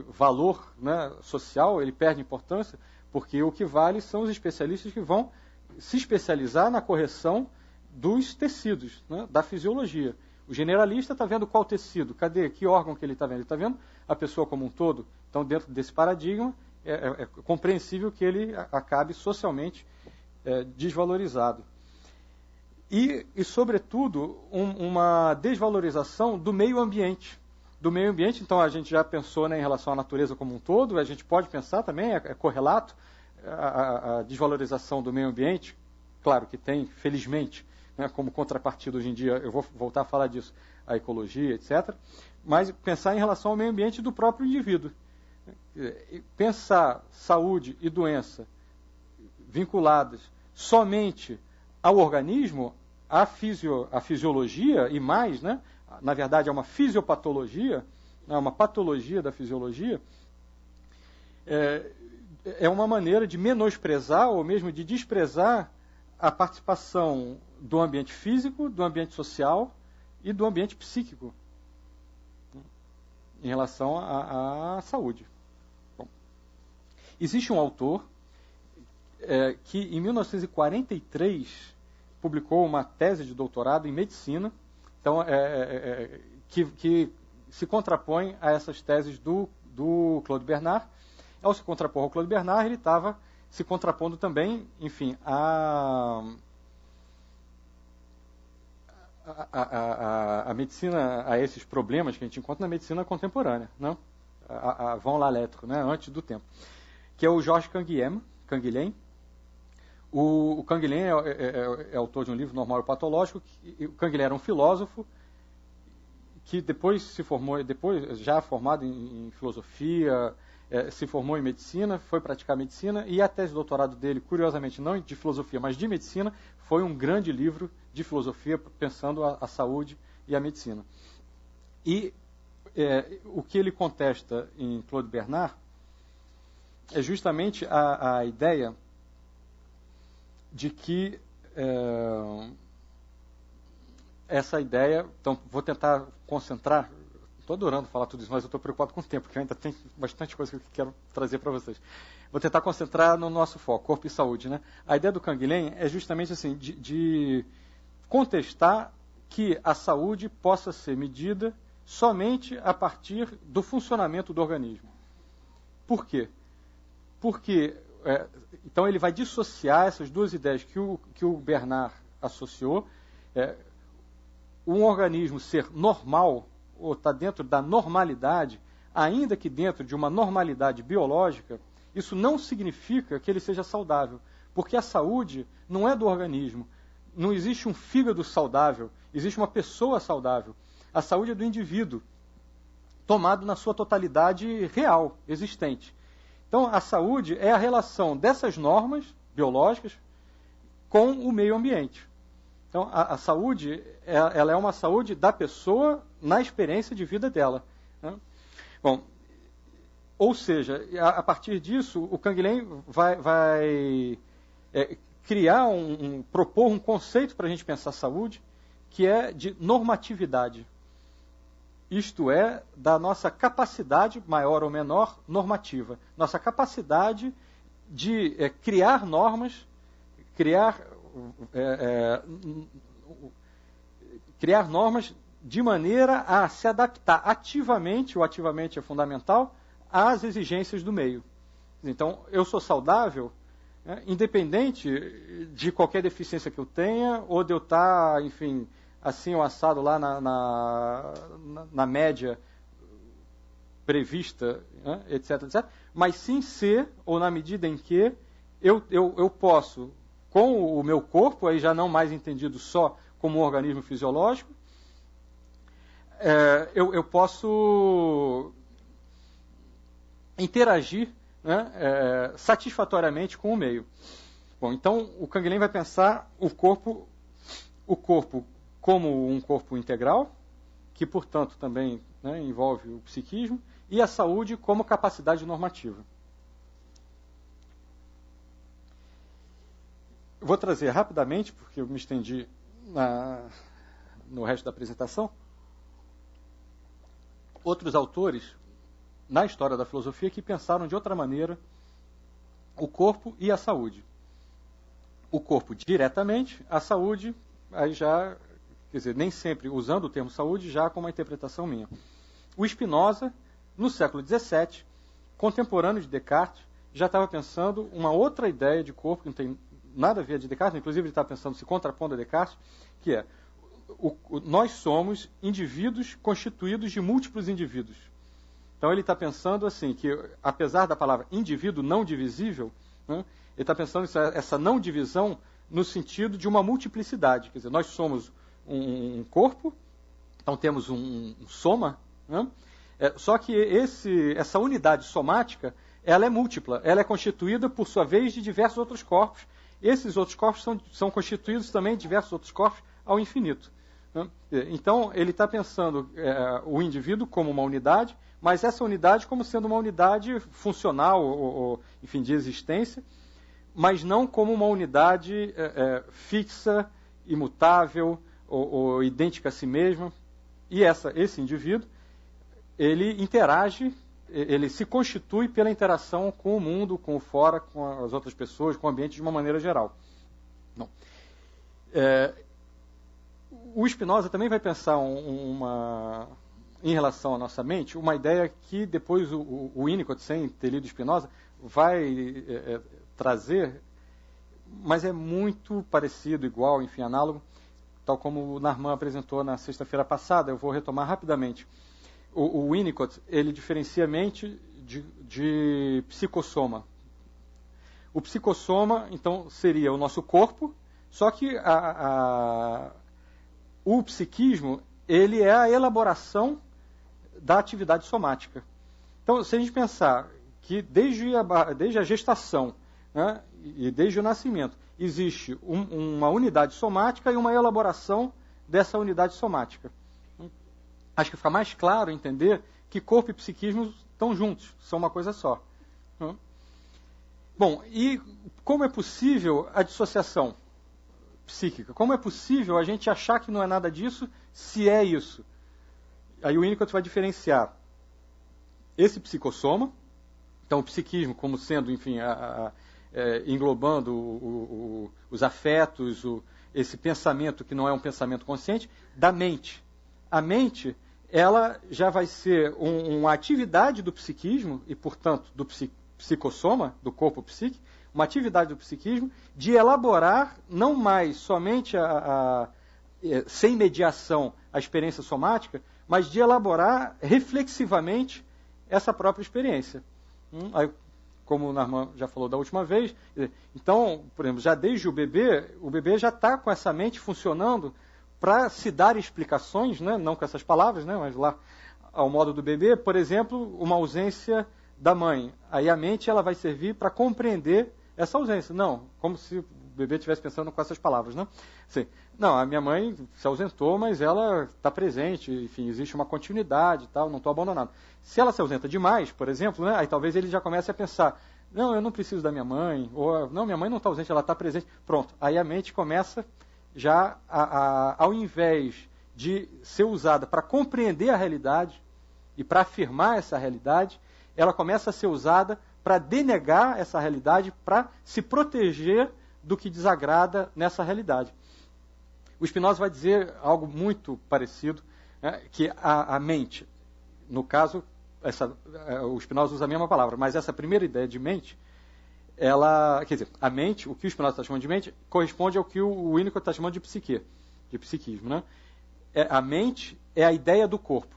valor, né, social, ele perde importância, porque o que vale são os especialistas que vão se especializar na correção dos tecidos, né, da fisiologia. O generalista está vendo qual tecido, cadê, que órgão que ele está vendo? Ele está vendo a pessoa como um todo. Então, dentro desse paradigma, é compreensível que ele acabe socialmente desvalorizado. E sobretudo, uma desvalorização do meio ambiente. Do meio ambiente, então, a gente já pensou, né, em relação à natureza como um todo, a gente pode pensar também, é correlato, a desvalorização do meio ambiente, claro que tem, felizmente, né, como contrapartida hoje em dia, eu vou voltar a falar disso, a ecologia, etc., mas pensar em relação ao meio ambiente do próprio indivíduo. Pensar saúde e doença vinculadas somente ao organismo, à fisiologia e mais, né, na verdade é uma fisiopatologia, é uma patologia da fisiologia, é uma maneira de menosprezar ou mesmo de desprezar a participação do ambiente físico, do ambiente social e do ambiente psíquico em relação à saúde. Bom, existe um autor que em 1943 publicou uma tese de doutorado em medicina, então, que se contrapõe a essas teses do Claude Bernard. Ao se contrapor ao Claude Bernard, ele estava se contrapondo também, enfim, a medicina, a esses problemas que a gente encontra na medicina contemporânea, né? Avant la lettre, né? Antes do tempo, que é o Georges Canguilhem. O Canguilhem é autor de um livro, Normal e Patológico. O Canguilhem era um filósofo que depois se formou, já formado em filosofia, se formou em medicina, foi praticar medicina, e a tese de doutorado dele, curiosamente, não de filosofia, mas de medicina, foi um grande livro de filosofia pensando a saúde e a medicina. E o que ele contesta em Claude Bernard é justamente a ideia de que essa ideia, então vou tentar concentrar, estou adorando falar tudo isso, mas eu estou preocupado com o tempo, porque ainda tem bastante coisa que eu quero trazer para vocês. Vou tentar concentrar no nosso foco, corpo e saúde, né? A ideia do Canguilhem é justamente assim, de contestar que a saúde possa ser medida somente a partir do funcionamento do organismo. Por quê? porque então ele vai dissociar essas duas ideias que o Bernard associou. Um organismo ser normal, ou está dentro da normalidade, ainda que dentro de uma normalidade biológica, isso não significa que ele seja saudável, porque a saúde não é do organismo. Não existe um fígado saudável, existe uma pessoa saudável. A saúde é do indivíduo, tomado na sua totalidade real, existente. Então, a saúde é a relação dessas normas biológicas com o meio ambiente. Então, a saúde, ela é uma saúde da pessoa na experiência de vida dela, né? Bom, ou seja, a partir disso, o Canguilhem vai criar, propor um conceito para a gente pensar saúde, que é de normatividade. Isto é, da nossa capacidade, maior ou menor, normativa. Nossa capacidade de criar normas, criar normas de maneira a se adaptar ativamente, o ativamente é fundamental, às exigências do meio. Então, eu sou saudável, independente de qualquer deficiência que eu tenha, ou de eu estar, enfim, assim ou assado lá na média prevista, etc, etc, mas sim ser, ou na medida em que eu posso, com o meu corpo, aí já não mais entendido só como um organismo fisiológico, eu posso interagir, satisfatoriamente com o meio. Bom, então o Canguilhem vai pensar o corpo como um corpo integral, que, portanto, também envolve o psiquismo, e a saúde como capacidade normativa. Eu vou trazer rapidamente, porque eu me estendi no resto da apresentação, outros autores na história da filosofia que pensaram de outra maneira o corpo e a saúde. O corpo diretamente, a saúde, aí já, quer dizer, nem sempre usando o termo saúde, já com uma interpretação minha. O Spinoza, no século XVII, contemporâneo de Descartes, já estava pensando uma outra ideia de corpo, que não tem nada a ver de Descartes, inclusive ele está pensando, se contrapondo a Descartes, que é, nós somos indivíduos constituídos de múltiplos indivíduos. Então ele está pensando assim, que apesar da palavra indivíduo não divisível, ele está pensando essa não divisão no sentido de uma multiplicidade. Quer dizer, nós somos um corpo, então temos um soma, só que essa unidade somática, ela é múltipla, ela é constituída, por sua vez, de diversos outros corpos. Esses outros corpos são constituídos também de diversos outros corpos ao infinito. Então, ele está pensando o indivíduo como uma unidade, mas essa unidade como sendo uma unidade funcional, ou enfim, de existência, mas não como uma unidade fixa, imutável, ou idêntica a si mesma. E esse indivíduo, ele interage, ele se constitui pela interação com o mundo, com o fora, com as outras pessoas, com o ambiente de uma maneira geral. Bom, o Spinoza também vai pensar em relação à nossa mente, uma ideia que depois o Winnicott, sem ter lido Spinoza, vai trazer, mas é muito parecido, igual, enfim, análogo, tal como o Narman apresentou na sexta-feira passada. Eu vou retomar rapidamente. O Winnicott, ele diferencia a mente de psicossoma. O psicossoma, então, seria o nosso corpo, só que o psiquismo, ele é a elaboração da atividade somática. Então, se a gente pensar que desde a gestação, e desde o nascimento, existe uma unidade somática e uma elaboração dessa unidade somática. Acho que fica mais claro entender que corpo e psiquismo estão juntos, são uma coisa só. Bom, e como é possível a dissociação psíquica? Como é possível a gente achar que não é nada disso, se é isso? Aí o Winnicott vai diferenciar esse psicossoma, então o psiquismo como sendo, enfim, englobando os afetos, esse pensamento que não é um pensamento consciente, da mente. A mente, ela já vai ser uma atividade do psiquismo, e portanto do psicossoma, do corpo psíquico, uma atividade do psiquismo de elaborar não mais somente sem mediação a experiência somática, mas de elaborar reflexivamente essa própria experiência. Aí, como o Narman já falou da última vez, então, por exemplo, já desde o bebê já está com essa mente funcionando para se dar explicações, né? Não com essas palavras, né? Mas lá ao modo do bebê, por exemplo, uma ausência da mãe. Aí a mente ela vai servir para compreender essa ausência. Não, como se o bebê estivesse pensando com essas palavras, né? Assim, não, a minha mãe se ausentou, mas ela está presente, enfim, existe uma continuidade e tal, não estou abandonado. Se ela se ausenta demais, por exemplo, né, aí talvez ele já comece a pensar, não, eu não preciso da minha mãe, ou não, minha mãe não está ausente, ela está presente. Pronto, aí a mente começa já, ao invés de ser usada para compreender a realidade e para afirmar essa realidade, ela começa a ser usada para denegar essa realidade, para se proteger do que desagrada nessa realidade. O Spinoza vai dizer algo muito parecido, né, que a mente, no caso, o Spinoza usa a mesma palavra, mas essa primeira ideia de mente, ela, quer dizer, a mente, o que o Spinoza está chamando de mente, corresponde ao que o Winnicott está chamando de psique, de psiquismo. Né? A mente é a ideia do corpo,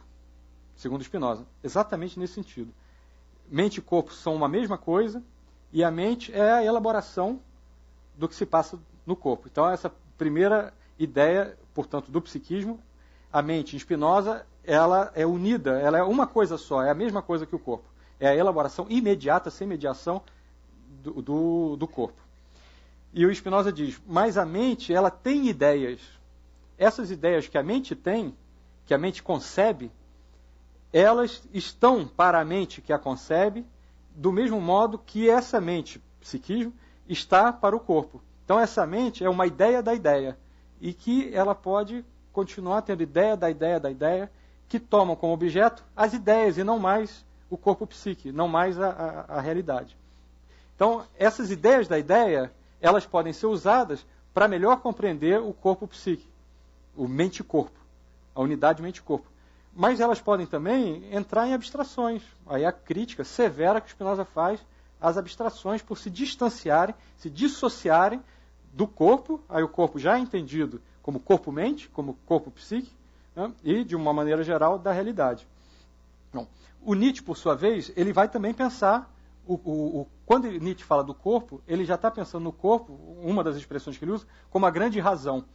segundo Spinoza, exatamente nesse sentido. Mente e corpo são uma mesma coisa, e a mente é a elaboração do que se passa no corpo. Então, essa primeira ideia, portanto, do psiquismo, a mente em Spinoza, ela é unida, ela é uma coisa só, é a mesma coisa que o corpo. É a elaboração imediata, sem mediação do corpo. E o Spinoza diz, mas a mente, ela tem ideias. Essas ideias que a mente tem, que a mente concebe, elas estão para a mente que a concebe, do mesmo modo que essa mente, psiquismo, está para o corpo. Então, essa mente é uma ideia da ideia, e que ela pode continuar tendo ideia da ideia da ideia, que tomam como objeto as ideias e não mais o corpo psíquico, não mais a realidade. Então, essas ideias da ideia, elas podem ser usadas para melhor compreender o corpo psíquico, o mente-corpo, a unidade mente-corpo. Mas elas podem também entrar em abstrações. Aí a crítica severa que o Spinoza faz às abstrações por se distanciarem, se dissociarem do corpo, aí o corpo já é entendido como corpo-mente, como corpo psíquico, né, e, de uma maneira geral, da realidade. Bom, o Nietzsche, por sua vez, ele vai também pensar, quando Nietzsche fala do corpo, ele já está pensando no corpo, uma das expressões que ele usa, como a grande razão.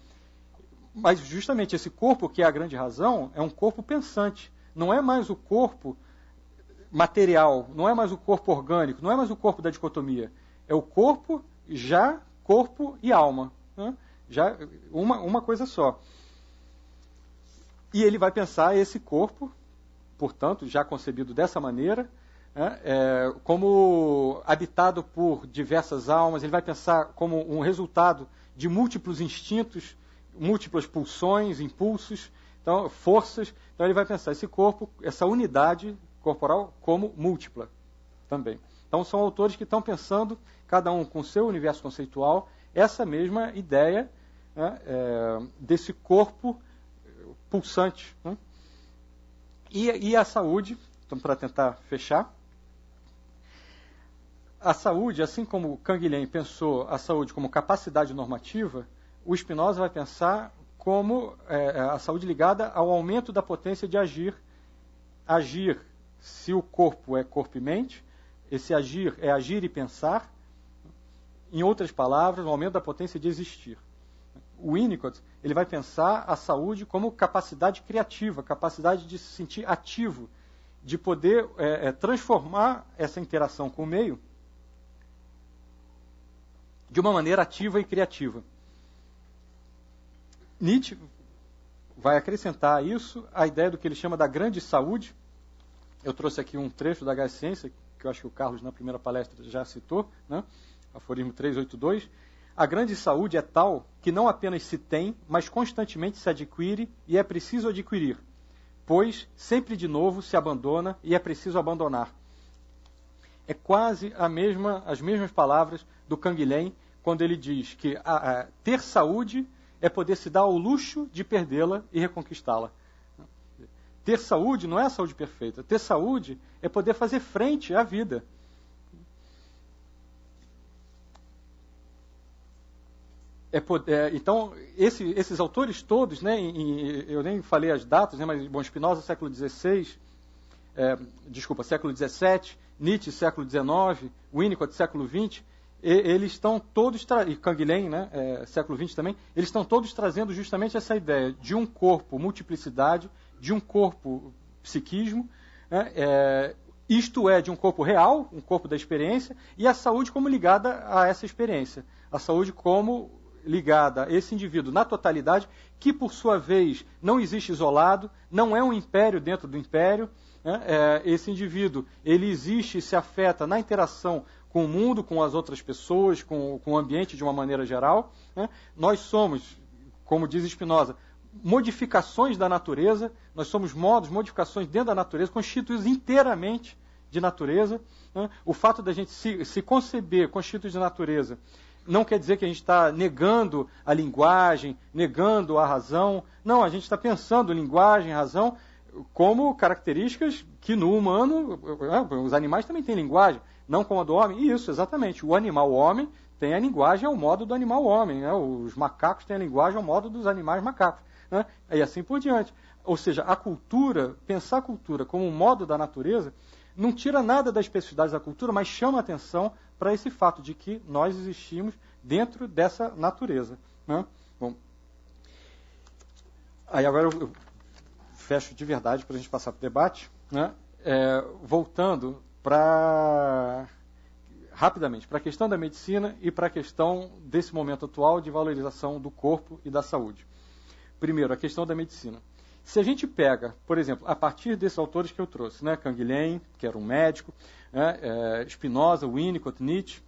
Mas justamente esse corpo que é a grande razão é um corpo pensante. Não é mais o corpo material, não é mais o corpo orgânico, não é mais o corpo da dicotomia. É o corpo já corpo e alma. Né? Já uma coisa só. E ele vai pensar esse corpo, portanto, já concebido dessa maneira, né, como habitado por diversas almas. Ele vai pensar como um resultado de múltiplos instintos, múltiplas pulsões, impulsos, então, forças. Então ele vai pensar esse corpo, essa unidade corporal, como múltipla também. Então são autores que estão pensando, cada um com seu universo conceitual, essa mesma ideia, né, desse corpo pulsante. Né? E a saúde, então, para tentar fechar, a saúde, assim como Canguilhem pensou a saúde como capacidade normativa, o Spinoza vai pensar como a saúde ligada ao aumento da potência de agir. Agir, se o corpo é corpo e mente, esse agir é agir e pensar. Em outras palavras, o aumento da potência de existir. O Winnicott, ele vai pensar a saúde como capacidade criativa, capacidade de se sentir ativo, de poder transformar essa interação com o meio de uma maneira ativa e criativa. Nietzsche vai acrescentar a isso a ideia do que ele chama da grande saúde. Eu trouxe aqui um trecho da H Ciência, que eu acho que o Carlos, na primeira palestra, já citou, né? Aforismo 382. A grande saúde é tal que não apenas se tem, mas constantemente se adquire e é preciso adquirir, pois sempre de novo se abandona e é preciso abandonar. É quase as mesmas palavras do Canguilhem, quando ele diz que ter saúde é poder se dar ao luxo de perdê-la e reconquistá-la. Ter saúde não é a saúde perfeita. Ter saúde é poder fazer frente à vida. Então, esses autores todos, né, eu nem falei as datas, né, mas Spinoza, século XVI, século XVII, Nietzsche, século XIX, Winnicott, século XX, eles estão todos, e Canguilhem, né, século XX também, eles estão todos trazendo justamente essa ideia de um corpo multiplicidade, de um corpo psiquismo, né, isto é, de um corpo real, um corpo da experiência, e a saúde como ligada a essa experiência. A saúde como ligada a esse indivíduo na totalidade, que por sua vez não existe isolado, não é um império dentro do império, né? Esse indivíduo, ele existe e se afeta na interação com o mundo, com as outras pessoas, com o ambiente de uma maneira geral, né? Nós somos, como diz Spinoza, modificações da natureza, nós somos modificações dentro da natureza, constituídos inteiramente de natureza, né? O fato da gente se conceber constituído de natureza não quer dizer que a gente está negando a linguagem, negando a razão. Não, a gente está pensando linguagem, razão, como características que no humano, os animais também têm linguagem, não como a do homem. Isso, exatamente. O animal homem tem a linguagem ao modo do animal homem, né? Os macacos têm a linguagem ao modo dos animais macacos, né? E assim por diante. Ou seja, a cultura, pensar a cultura como um modo da natureza, não tira nada da especificidade da cultura, mas chama a atenção para esse fato de que nós existimos dentro dessa natureza, né? Bom, aí agora eu fecho de verdade para a gente passar para o debate, né? Voltando rapidamente para a questão da medicina e para a questão desse momento atual de valorização do corpo e da saúde. Primeiro, a questão da medicina. Se a gente pega, por exemplo, a partir desses autores que eu trouxe, né, Canguilhem, que era um médico, né, Spinoza, Winnicott, Nietzsche,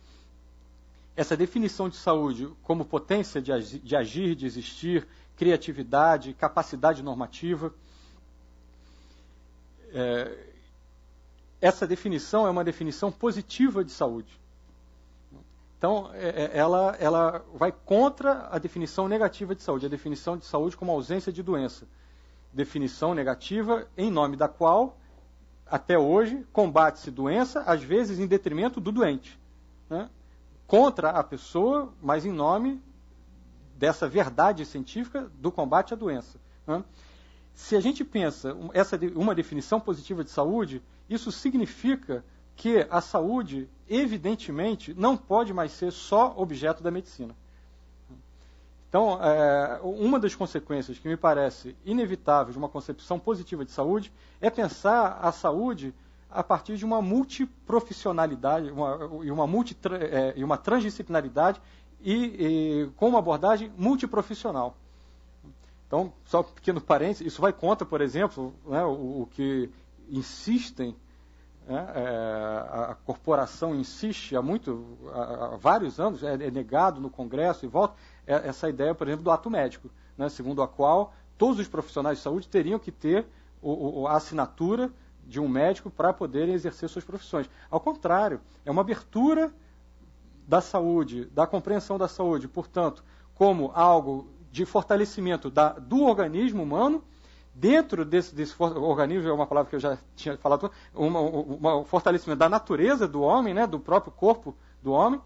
essa definição de saúde como potência de agir, de existir, criatividade, capacidade normativa, essa definição é uma definição positiva de saúde. Então, ela vai contra a definição negativa de saúde, a definição de saúde como ausência de doença. Definição negativa em nome da qual, até hoje, combate-se doença, às vezes em detrimento do doente, né? Contra a pessoa, mas em nome dessa verdade científica do combate à doença, né? Se a gente pensa uma definição positiva de saúde, isso significa que a saúde, evidentemente, não pode mais ser só objeto da medicina. Então, uma das consequências que me parece inevitável de uma concepção positiva de saúde é pensar a saúde a partir de uma multiprofissionalidade e uma transdisciplinaridade e com uma abordagem multiprofissional. Então, só um pequeno parênteses, isso vai contra, por exemplo, né, o que insistem, né, a corporação insiste há vários anos, é negado no Congresso e volta, essa ideia, por exemplo, do ato médico, né, segundo a qual todos os profissionais de saúde teriam que ter a assinatura de um médico para poderem exercer suas profissões. Ao contrário, é uma abertura da saúde, da compreensão da saúde, portanto, como algo de fortalecimento do organismo humano. Dentro desse organismo, é uma palavra que eu já tinha falado, um fortalecimento da natureza do homem, né, do próprio corpo do homem,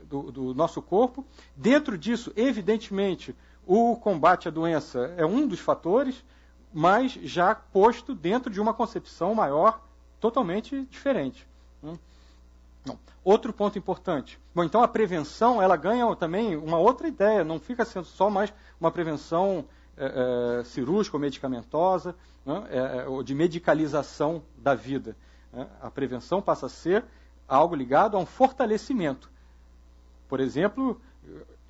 do nosso corpo. Dentro disso, evidentemente, o combate à doença é um dos fatores, mas já posto dentro de uma concepção maior, totalmente diferente. Não. Outro ponto importante. Bom, então a prevenção, ela ganha também uma outra ideia, não fica sendo só mais uma prevenção cirúrgica ou medicamentosa, né, ou de medicalização da vida, né? A prevenção passa a ser algo ligado a um fortalecimento. Por exemplo,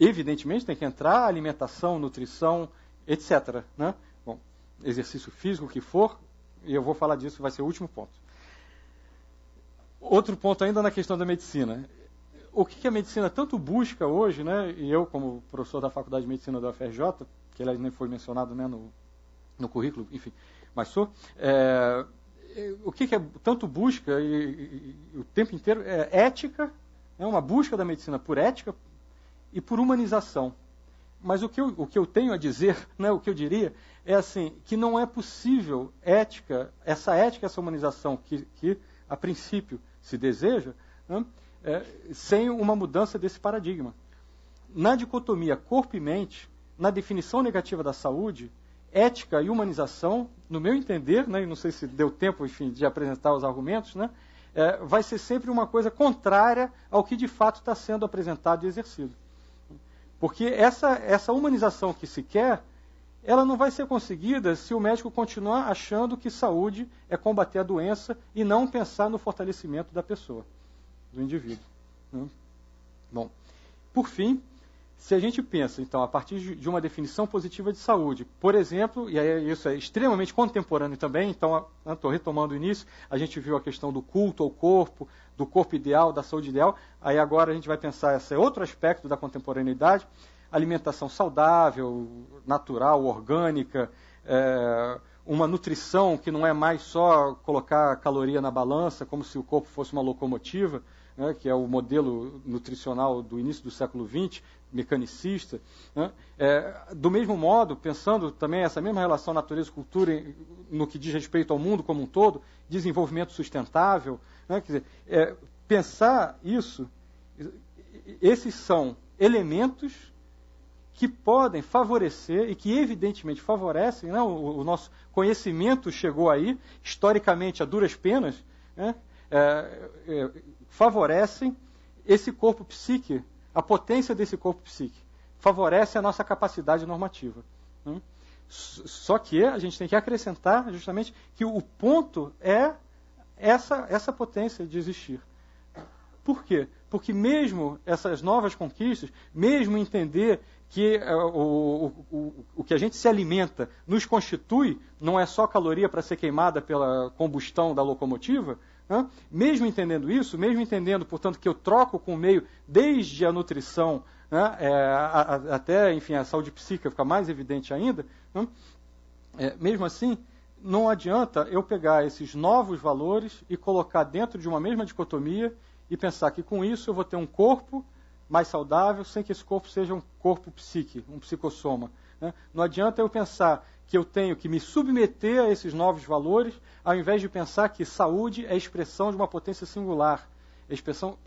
evidentemente tem que entrar alimentação, nutrição, etc., né? Bom, exercício físico, o que for, e eu vou falar disso, vai ser o último ponto. Outro ponto ainda na questão da medicina. O que a medicina tanto busca hoje, né, e eu como professor da Faculdade de Medicina da UFRJ, que aliás nem foi mencionado, né, no currículo, enfim, mas sou, o que tanto busca e o tempo inteiro é ética, é uma busca da medicina por ética e por humanização. Mas o que eu tenho a dizer, né, o que eu diria, é assim, que não é possível essa humanização que a princípio se deseja, né, sem uma mudança desse paradigma. na dicotomia corpo e mente, na definição negativa da saúde, ética e humanização, no meu entender, né, e não sei se deu tempo, enfim, de apresentar os argumentos, né, vai ser sempre uma coisa contrária ao que de fato está sendo apresentado e exercido. Porque essa humanização que se quer, ela não vai ser conseguida se o médico continuar achando que saúde é combater a doença e não pensar no fortalecimento da pessoa, do indivíduo. Né? Bom, por fim, se a gente pensa, então, a partir de uma definição positiva de saúde, por exemplo, e aí isso é extremamente contemporâneo também, então, estou retomando o início, a gente viu a questão do culto ao corpo, do corpo ideal, da saúde ideal, aí agora a gente vai pensar esse outro aspecto da contemporaneidade, alimentação saudável, natural, orgânica, uma nutrição que não é mais só colocar caloria na balança, como se o corpo fosse uma locomotiva, né, que é o modelo nutricional do início do século XX, mecanicista. Né? Do mesmo modo, pensando também essa mesma relação natureza-cultura no que diz respeito ao mundo como um todo, desenvolvimento sustentável, né? Quer dizer, pensar isso, esses são elementos que podem favorecer e que evidentemente favorecem, né? O nosso conhecimento chegou aí, historicamente a duras penas, né? Favorecem esse corpo psíquico, a potência desse corpo psíquico, favorece a nossa capacidade normativa. Né? Só que a gente tem que acrescentar justamente que o ponto é essa potência de existir. Por quê? Porque mesmo essas novas conquistas, mesmo entender que o que a gente se alimenta nos constitui, não é só caloria para ser queimada pela combustão da locomotiva, né? Mesmo entendendo isso, mesmo entendendo, portanto, que eu troco com o meio desde a nutrição, né, até, enfim, a saúde psíquica fica mais evidente ainda, né? Mesmo assim, não adianta eu pegar esses novos valores e colocar dentro de uma mesma dicotomia e pensar que com isso eu vou ter um corpo mais saudável, sem que esse corpo seja um corpo psíquico, um psicossoma. Né? Não adianta eu pensar que eu tenho que me submeter a esses novos valores, ao invés de pensar que saúde é expressão de uma potência singular, é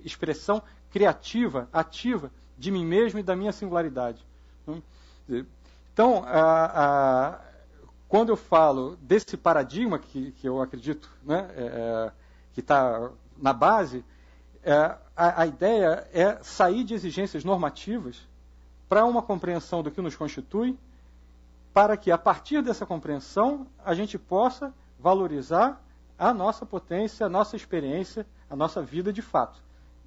expressão criativa, ativa de mim mesmo e da minha singularidade. Então, quando eu falo desse paradigma que eu acredito, né, que está na base, a ideia é sair de exigências normativas para uma compreensão do que nos constitui, para que, a partir dessa compreensão, a gente possa valorizar a nossa potência, a nossa experiência, a nossa vida de fato.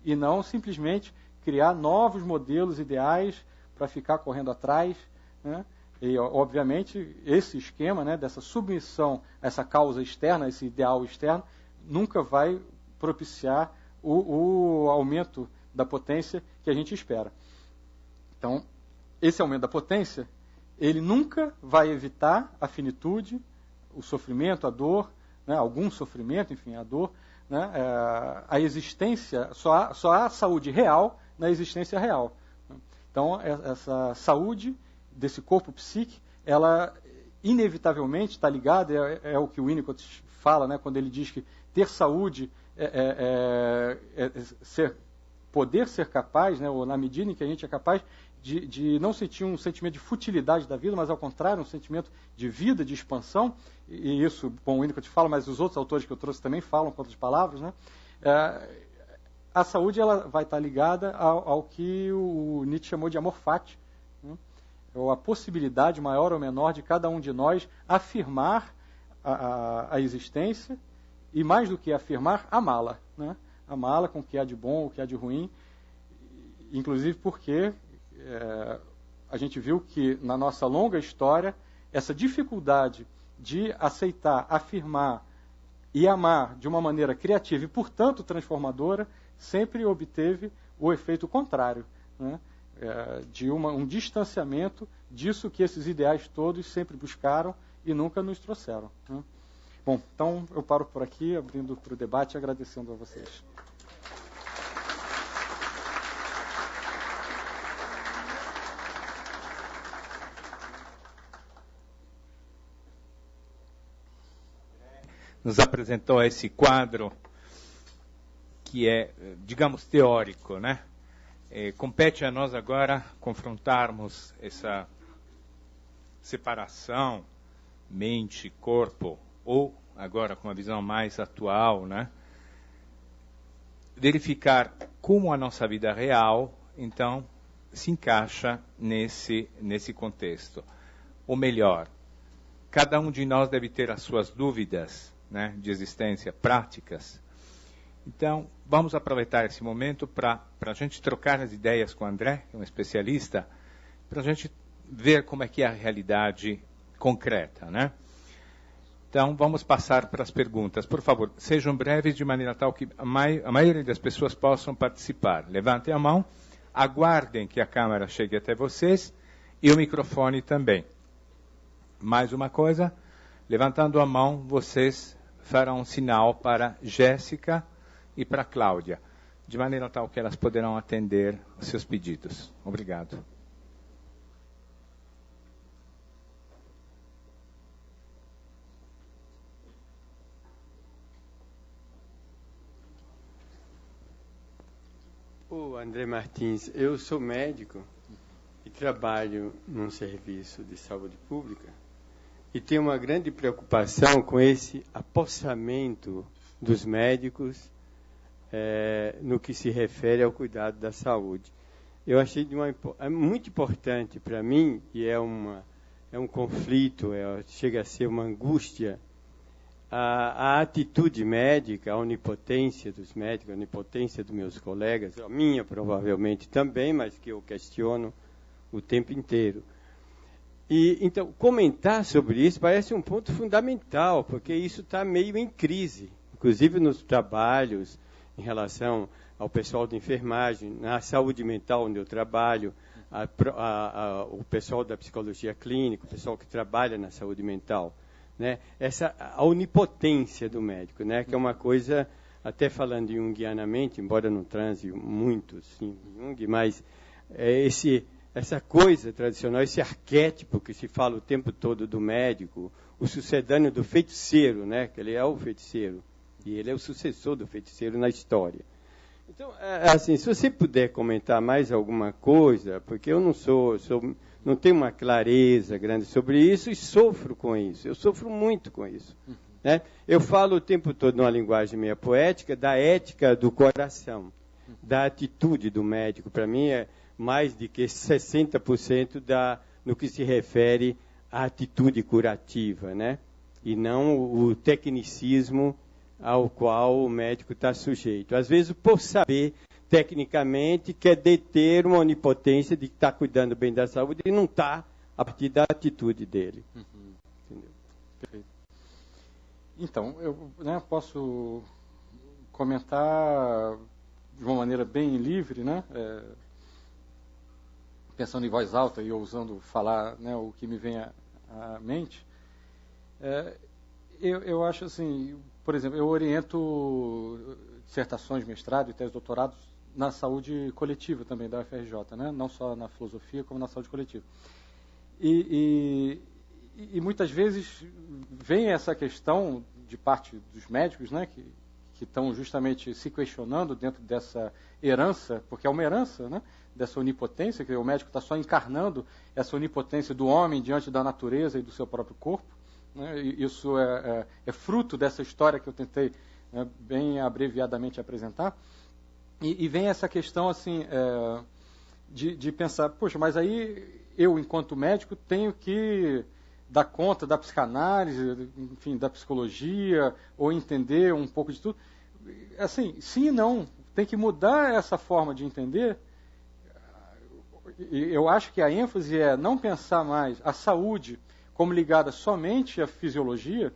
E não simplesmente criar novos modelos ideais para ficar correndo atrás. Né? E, obviamente, esse esquema, né, dessa submissão a essa causa externa, esse ideal externo, nunca vai propiciar o aumento da potência que a gente espera. Então, esse aumento da potência, ele nunca vai evitar a finitude, o sofrimento, a dor, né, algum sofrimento, enfim, a dor, né, a existência, só há saúde real na existência real. Então, essa saúde desse corpo psíquico, ela inevitavelmente está ligada, é o que o Winnicott fala, né, quando ele diz que ter saúde poder ser capaz, né, ou na medida em que a gente é capaz de não sentir um sentimento de futilidade da vida, mas ao contrário, um sentimento de vida, de expansão, e isso, bom, o Winnicott fala, mas os outros autores que eu trouxe também falam com outras palavras, né? A saúde ela vai estar ligada ao que o Nietzsche chamou de amor fati, né? Ou a possibilidade maior ou menor de cada um de nós afirmar a existência e, mais do que afirmar, amá-la, né? Amá-la com o que há de bom, o que há de ruim, inclusive porque a gente viu que na nossa longa história essa dificuldade de aceitar, afirmar e amar de uma maneira criativa e, portanto, transformadora, sempre obteve o efeito contrário, né? De um distanciamento disso que esses ideais todos sempre buscaram e nunca nos trouxeram, né? Bom, então eu paro por aqui, abrindo para o debate e agradecendo a vocês. Nos apresentou esse quadro que é, digamos, teórico, né? Compete a nós agora confrontarmos essa separação mente-corpo, ou agora com uma visão mais atual, né? Verificar como a nossa vida real, então, se encaixa nesse contexto. Ou melhor, cada um de nós deve ter as suas dúvidas, né, de existência, práticas. Então, vamos aproveitar esse momento para a gente trocar as ideias com o André, que é um especialista, para a gente ver como é que é a realidade concreta, né? Então, vamos passar para as perguntas. Por favor, sejam breves de maneira tal que a maioria das pessoas possam participar. Levantem a mão, aguardem que a câmera chegue até vocês e o microfone também. Mais uma coisa, levantando a mão, vocês farão um sinal para Jéssica e para Cláudia, de maneira tal que elas poderão atender os seus pedidos. Obrigado. André Martins, eu sou médico e trabalho num serviço de saúde pública e tenho uma grande preocupação com esse apossamento dos médicos no que se refere ao cuidado da saúde. Eu achei muito importante para mim, e é um conflito, chega a ser uma angústia, a atitude médica, a onipotência dos médicos, a onipotência dos meus colegas, a minha provavelmente também, mas que eu questiono o tempo inteiro. E então, comentar sobre isso parece um ponto fundamental, porque isso está meio em crise, inclusive nos trabalhos em relação ao pessoal de enfermagem, na saúde mental onde eu trabalho, o pessoal da psicologia clínica, o pessoal que trabalha na saúde mental. Né? A onipotência do médico, né? Que é uma coisa, até falando junguianamente, embora não transe muito sim, Jung, mas essa coisa tradicional, esse arquétipo que se fala o tempo todo do médico, o sucedâneo do feiticeiro, né? Que ele é o feiticeiro, e ele é o sucessor do feiticeiro na história. Então, assim, se você puder comentar mais alguma coisa, porque eu não tenho uma clareza grande sobre isso e sofro com isso. Eu sofro muito com isso. Né? Eu falo o tempo todo numa linguagem meio poética da ética do coração, da atitude do médico. Para mim é mais de que 60% no que se refere à atitude curativa, né? E não o tecnicismo ao qual o médico está sujeito. Às vezes, por saber tecnicamente, quer deter uma onipotência de estar cuidando bem da saúde e não está a partir da atitude dele. Entendeu? Perfeito. Então, eu posso comentar de uma maneira bem livre, né? Pensando em voz alta e ousando falar, né, o que me vem à mente. Eu acho assim, por exemplo, eu oriento dissertações, mestrado e tese de doutorado na saúde coletiva também da UFRJ, né? Não só na filosofia, como na saúde coletiva. E muitas vezes vem essa questão de parte dos médicos, né, que estão justamente se questionando dentro dessa herança, porque é uma herança, né, dessa onipotência, que o médico está só encarnando essa onipotência do homem diante da natureza e do seu próprio corpo. Né? Isso é fruto dessa história que eu tentei, né, bem abreviadamente apresentar. E vem essa questão assim, de pensar, poxa, mas aí eu, enquanto médico, tenho que dar conta da psicanálise, enfim, da psicologia, ou entender um pouco de tudo. Assim, sim e não, tem que mudar essa forma de entender. E eu acho que a ênfase é não pensar mais a saúde como ligada somente à fisiologia,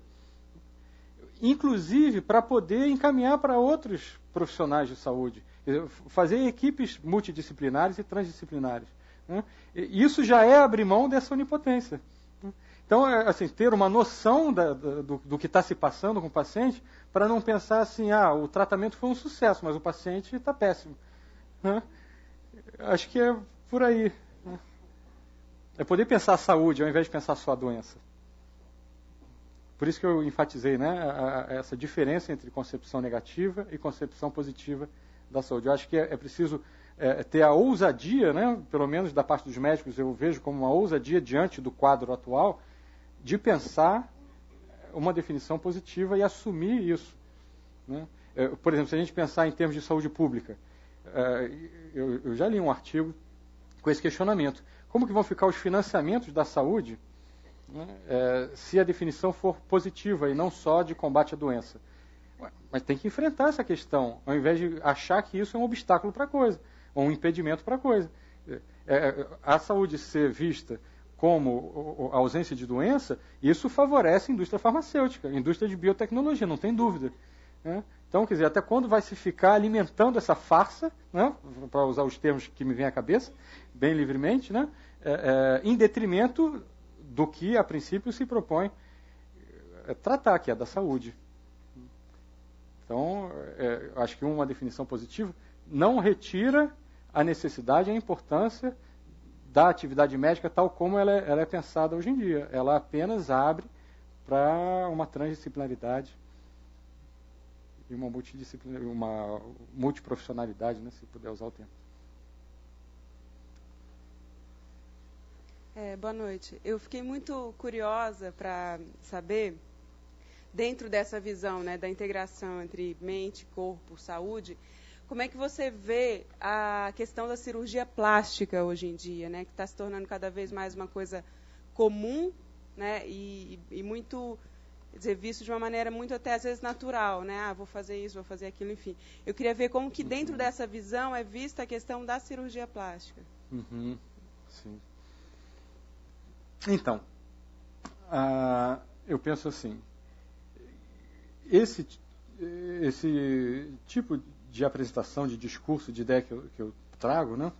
inclusive para poder encaminhar para outros profissionais de saúde, fazer equipes multidisciplinares e transdisciplinares. Né? Isso já é abrir mão dessa onipotência. Então, assim, ter uma noção do que está se passando com o paciente, para não pensar assim, o tratamento foi um sucesso, mas o paciente está péssimo. Né? Acho que é por aí. Né? É poder pensar a saúde, ao invés de pensar só a doença. Por isso que eu enfatizei, né, essa diferença entre concepção negativa e concepção positiva da saúde. Eu acho que é preciso ter a ousadia, né, pelo menos da parte dos médicos, eu vejo como uma ousadia diante do quadro atual, de pensar uma definição positiva e assumir isso. Né? Por exemplo, se a gente pensar em termos de saúde pública, eu já li um artigo com esse questionamento. Como que vão ficar os financiamentos da saúde, né, se a definição for positiva e não só de combate à doença? Mas tem que enfrentar essa questão, ao invés de achar que isso é um obstáculo para a coisa, ou um impedimento para a coisa. A saúde ser vista como a ausência de doença, isso favorece a indústria farmacêutica, a indústria de biotecnologia, não tem dúvida. Né? Então, quer dizer, até quando vai se ficar alimentando essa farsa, né, para usar os termos que me vêm à cabeça, bem livremente, né, em detrimento do que, a princípio, se propõe tratar, que é da saúde. Então, acho que uma definição positiva não retira a necessidade e a importância da atividade médica tal como ela é pensada hoje em dia. Ela apenas abre para uma transdisciplinaridade e uma multiprofissionalidade, né, se puder usar o termo. Boa noite. Eu fiquei muito curiosa para saber, dentro dessa visão, né, da integração entre mente, corpo, saúde, como é que você vê a questão da cirurgia plástica hoje em dia, né, que está se tornando cada vez mais uma coisa comum, né, e muito, quer dizer, visto de uma maneira muito até às vezes natural, né, vou fazer isso, vou fazer aquilo, enfim. Eu queria ver como que dentro dessa visão é vista a questão da cirurgia plástica. Uhum. Sim. Então, eu penso assim, esse tipo de apresentação, de discurso, de ideia que eu trago, né,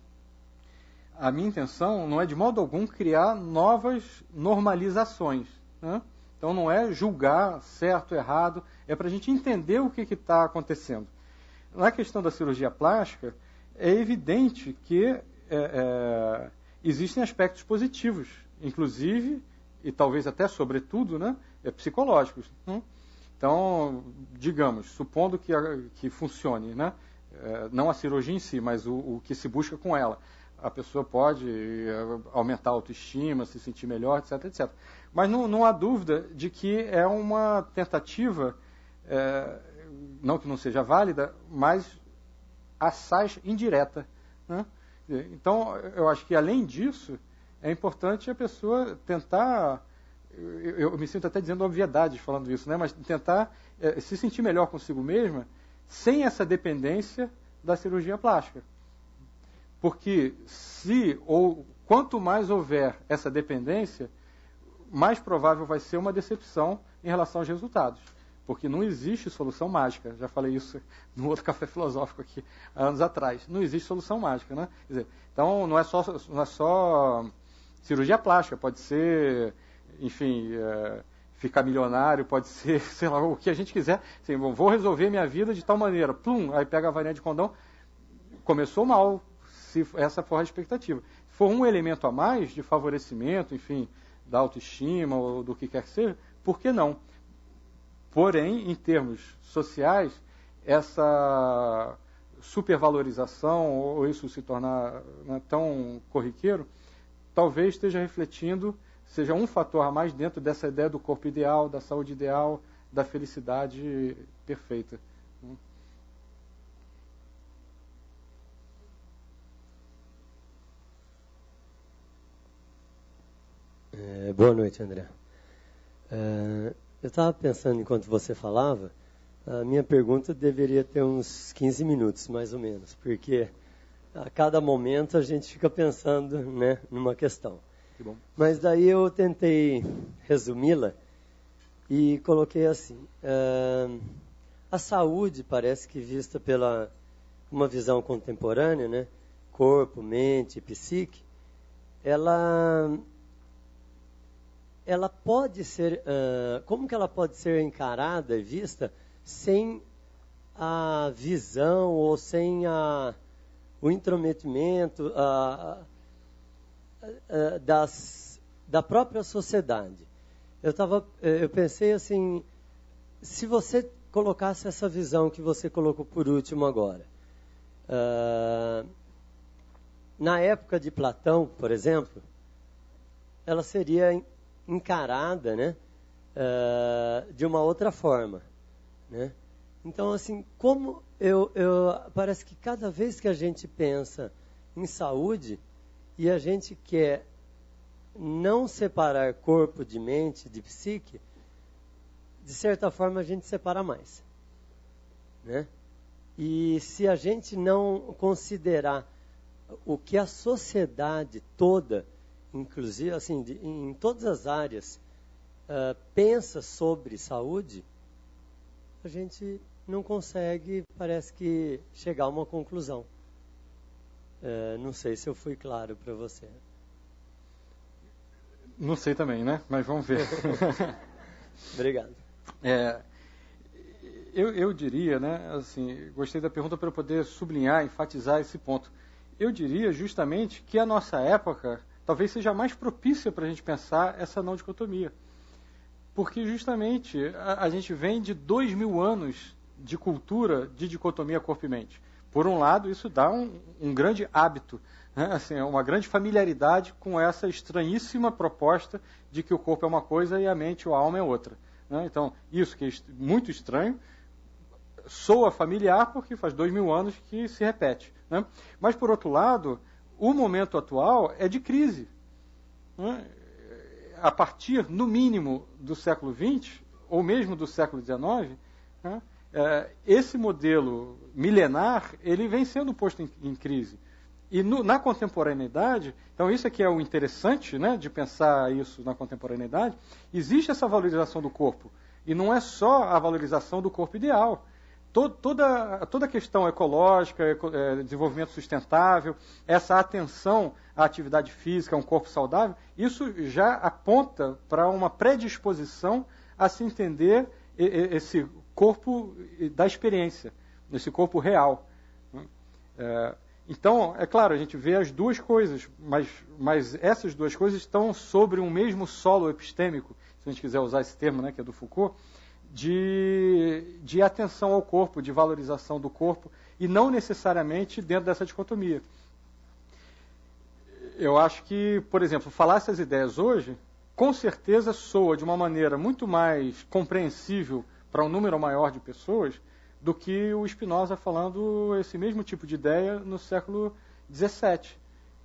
a minha intenção não é de modo algum criar novas normalizações. Né? Então não é julgar certo, errado, é para a gente entender o que está acontecendo. Na questão da cirurgia plástica, é evidente que existem aspectos positivos, inclusive, e talvez até sobretudo, né, psicológicos. Né? Então, digamos, supondo que funcione, né, não a cirurgia em si, mas o que se busca com ela. A pessoa pode aumentar a autoestima, se sentir melhor, etc, etc. Mas não há dúvida de que é uma tentativa, não que não seja válida, mas assaz indireta. Né? Então, eu acho que além disso, é importante a pessoa tentar, eu me sinto até dizendo obviedades falando isso, né? Mas tentar se sentir melhor consigo mesma sem essa dependência da cirurgia plástica. Porque quanto mais houver essa dependência, mais provável vai ser uma decepção em relação aos resultados. Porque não existe solução mágica. Já falei isso no outro café filosófico aqui, há anos atrás. Não existe solução mágica. Né? Quer dizer, então, não é só cirurgia plástica, pode ser, enfim, ficar milionário, pode ser, sei lá, o que a gente quiser. Assim, vou resolver minha vida de tal maneira. Plum, aí pega a varinha de condão. Começou mal, se essa for a expectativa. Se for um elemento a mais de favorecimento, enfim, da autoestima ou do que quer que seja, por que não? Porém, em termos sociais, essa supervalorização, ou isso se tornar tão corriqueiro, talvez esteja refletindo, seja um fator a mais dentro dessa ideia do corpo ideal, da saúde ideal, da felicidade perfeita. Boa noite, André. Eu estava pensando, enquanto você falava, a minha pergunta deveria ter uns 15 minutos, mais ou menos, porque a cada momento a gente fica pensando, né, numa questão. Que bom. Mas daí eu tentei resumi-la e coloquei assim, a saúde parece que vista pela uma visão contemporânea, né, corpo, mente, psique, ela pode ser, como que ela pode ser encarada e vista sem a visão ou sem o intrometimento da própria sociedade? Eu pensei assim, se você colocasse essa visão que você colocou por último agora, na época de Platão, por exemplo, ela seria encarada, né, de uma outra forma, né? Então, assim, como parece que cada vez que a gente pensa em saúde e a gente quer não separar corpo de mente, de psique, de certa forma a gente separa mais, né? E se a gente não considerar o que a sociedade toda, inclusive assim, em todas as áreas, pensa sobre saúde, a gente não consegue, parece que, chegar a uma conclusão. Não sei se eu fui claro para você. Não sei também, né? Mas vamos ver. Obrigado. Eu diria, né, assim, gostei da pergunta para eu poder sublinhar, enfatizar esse ponto. Eu diria justamente que a nossa época talvez seja mais propícia para a gente pensar essa não dicotomia. Porque justamente a gente vem de 2000 anos de cultura de dicotomia corpo e mente. Por um lado, isso dá um grande hábito, né? Assim, uma grande familiaridade com essa estranhíssima proposta de que o corpo é uma coisa e a mente ou a alma é outra, né? Então, isso que é muito estranho, soa familiar porque faz 2000 anos que se repete, né? Mas, por outro lado, o momento atual é de crise, né? A partir, no mínimo, do século XX, ou mesmo do século XIX, né? Esse modelo milenar, ele vem sendo posto em crise. E na contemporaneidade, então isso aqui é o interessante, né, de pensar isso na contemporaneidade, existe essa valorização do corpo. E não é só a valorização do corpo ideal. Toda a questão ecológica, desenvolvimento sustentável, essa atenção à atividade física, a um corpo saudável, isso já aponta para uma predisposição a se entender esse corpo da experiência, esse corpo real. Então, é claro, a gente vê as duas coisas, mas essas duas coisas estão sobre um mesmo solo epistêmico, se a gente quiser usar esse termo, né, que é do Foucault, de atenção ao corpo, de valorização do corpo, e não necessariamente dentro dessa dicotomia. Eu acho que, por exemplo, falar essas ideias hoje, com certeza soa de uma maneira muito mais compreensível para um número maior de pessoas do que o Spinoza falando esse mesmo tipo de ideia no século XVII,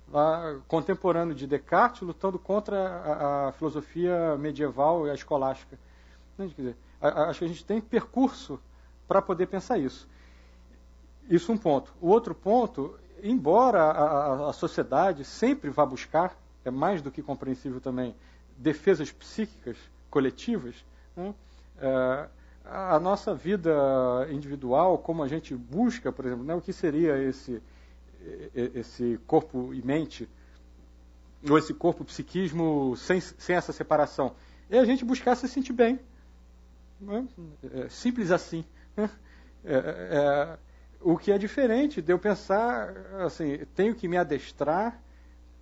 lá, contemporâneo de Descartes, lutando contra a filosofia medieval e a escolástica. Quer dizer, acho que a gente tem percurso para poder pensar isso. Isso um ponto. O outro ponto, embora a sociedade sempre vá buscar, é mais do que compreensível também, defesas psíquicas coletivas, né? A nossa vida individual, como a gente busca, por exemplo, né, o que seria esse corpo e mente, ou esse corpo-psiquismo sem essa separação? É a gente buscar se sentir bem. Né? Simples assim. Né? O que é diferente de eu pensar, assim, tenho que me adestrar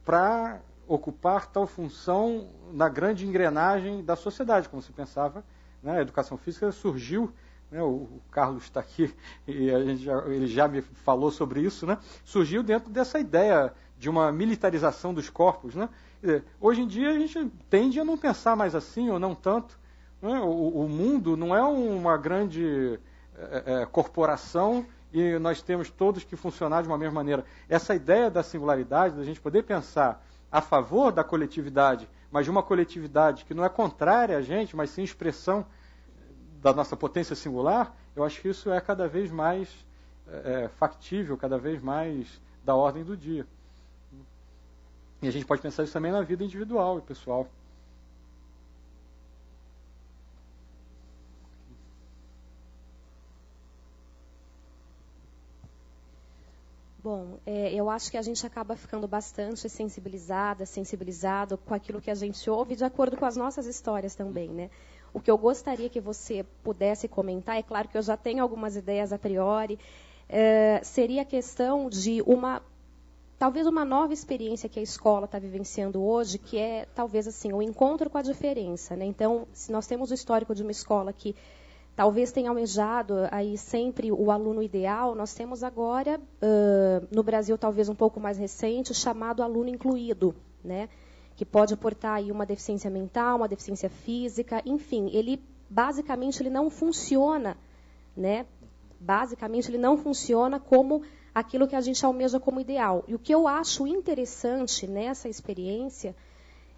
para ocupar tal função na grande engrenagem da sociedade, como se pensava. Né? A educação física surgiu, né? O Carlos está aqui e ele já me falou sobre isso, né? Surgiu dentro dessa ideia de uma militarização dos corpos. Né? Hoje em dia a gente tende a não pensar mais assim, ou não tanto. Né? O mundo não é uma grande corporação e nós temos todos que funcionar de uma mesma maneira. Essa ideia da singularidade, da gente poder pensar a favor da coletividade, mas de uma coletividade que não é contrária a gente, mas sim expressão da nossa potência singular, eu acho que isso é cada vez mais factível, cada vez mais da ordem do dia. E a gente pode pensar isso também na vida individual e pessoal. Bom, eu acho que a gente acaba ficando bastante sensibilizado com aquilo que a gente ouve, de acordo com as nossas histórias também, né? O que eu gostaria que você pudesse comentar, é claro que eu já tenho algumas ideias a priori, seria a questão de talvez uma nova experiência que a escola está vivenciando hoje, que é talvez assim o encontro com a diferença, né? Então, se nós temos o histórico de uma escola que talvez tenha almejado aí sempre o aluno ideal. Nós temos agora, no Brasil talvez um pouco mais recente, o chamado aluno incluído, né? Que pode aportar aí uma deficiência mental, uma deficiência física, enfim, ele basicamente ele não funciona, né? Basicamente ele não funciona como aquilo que a gente almeja como ideal. E o que eu acho interessante nessa experiência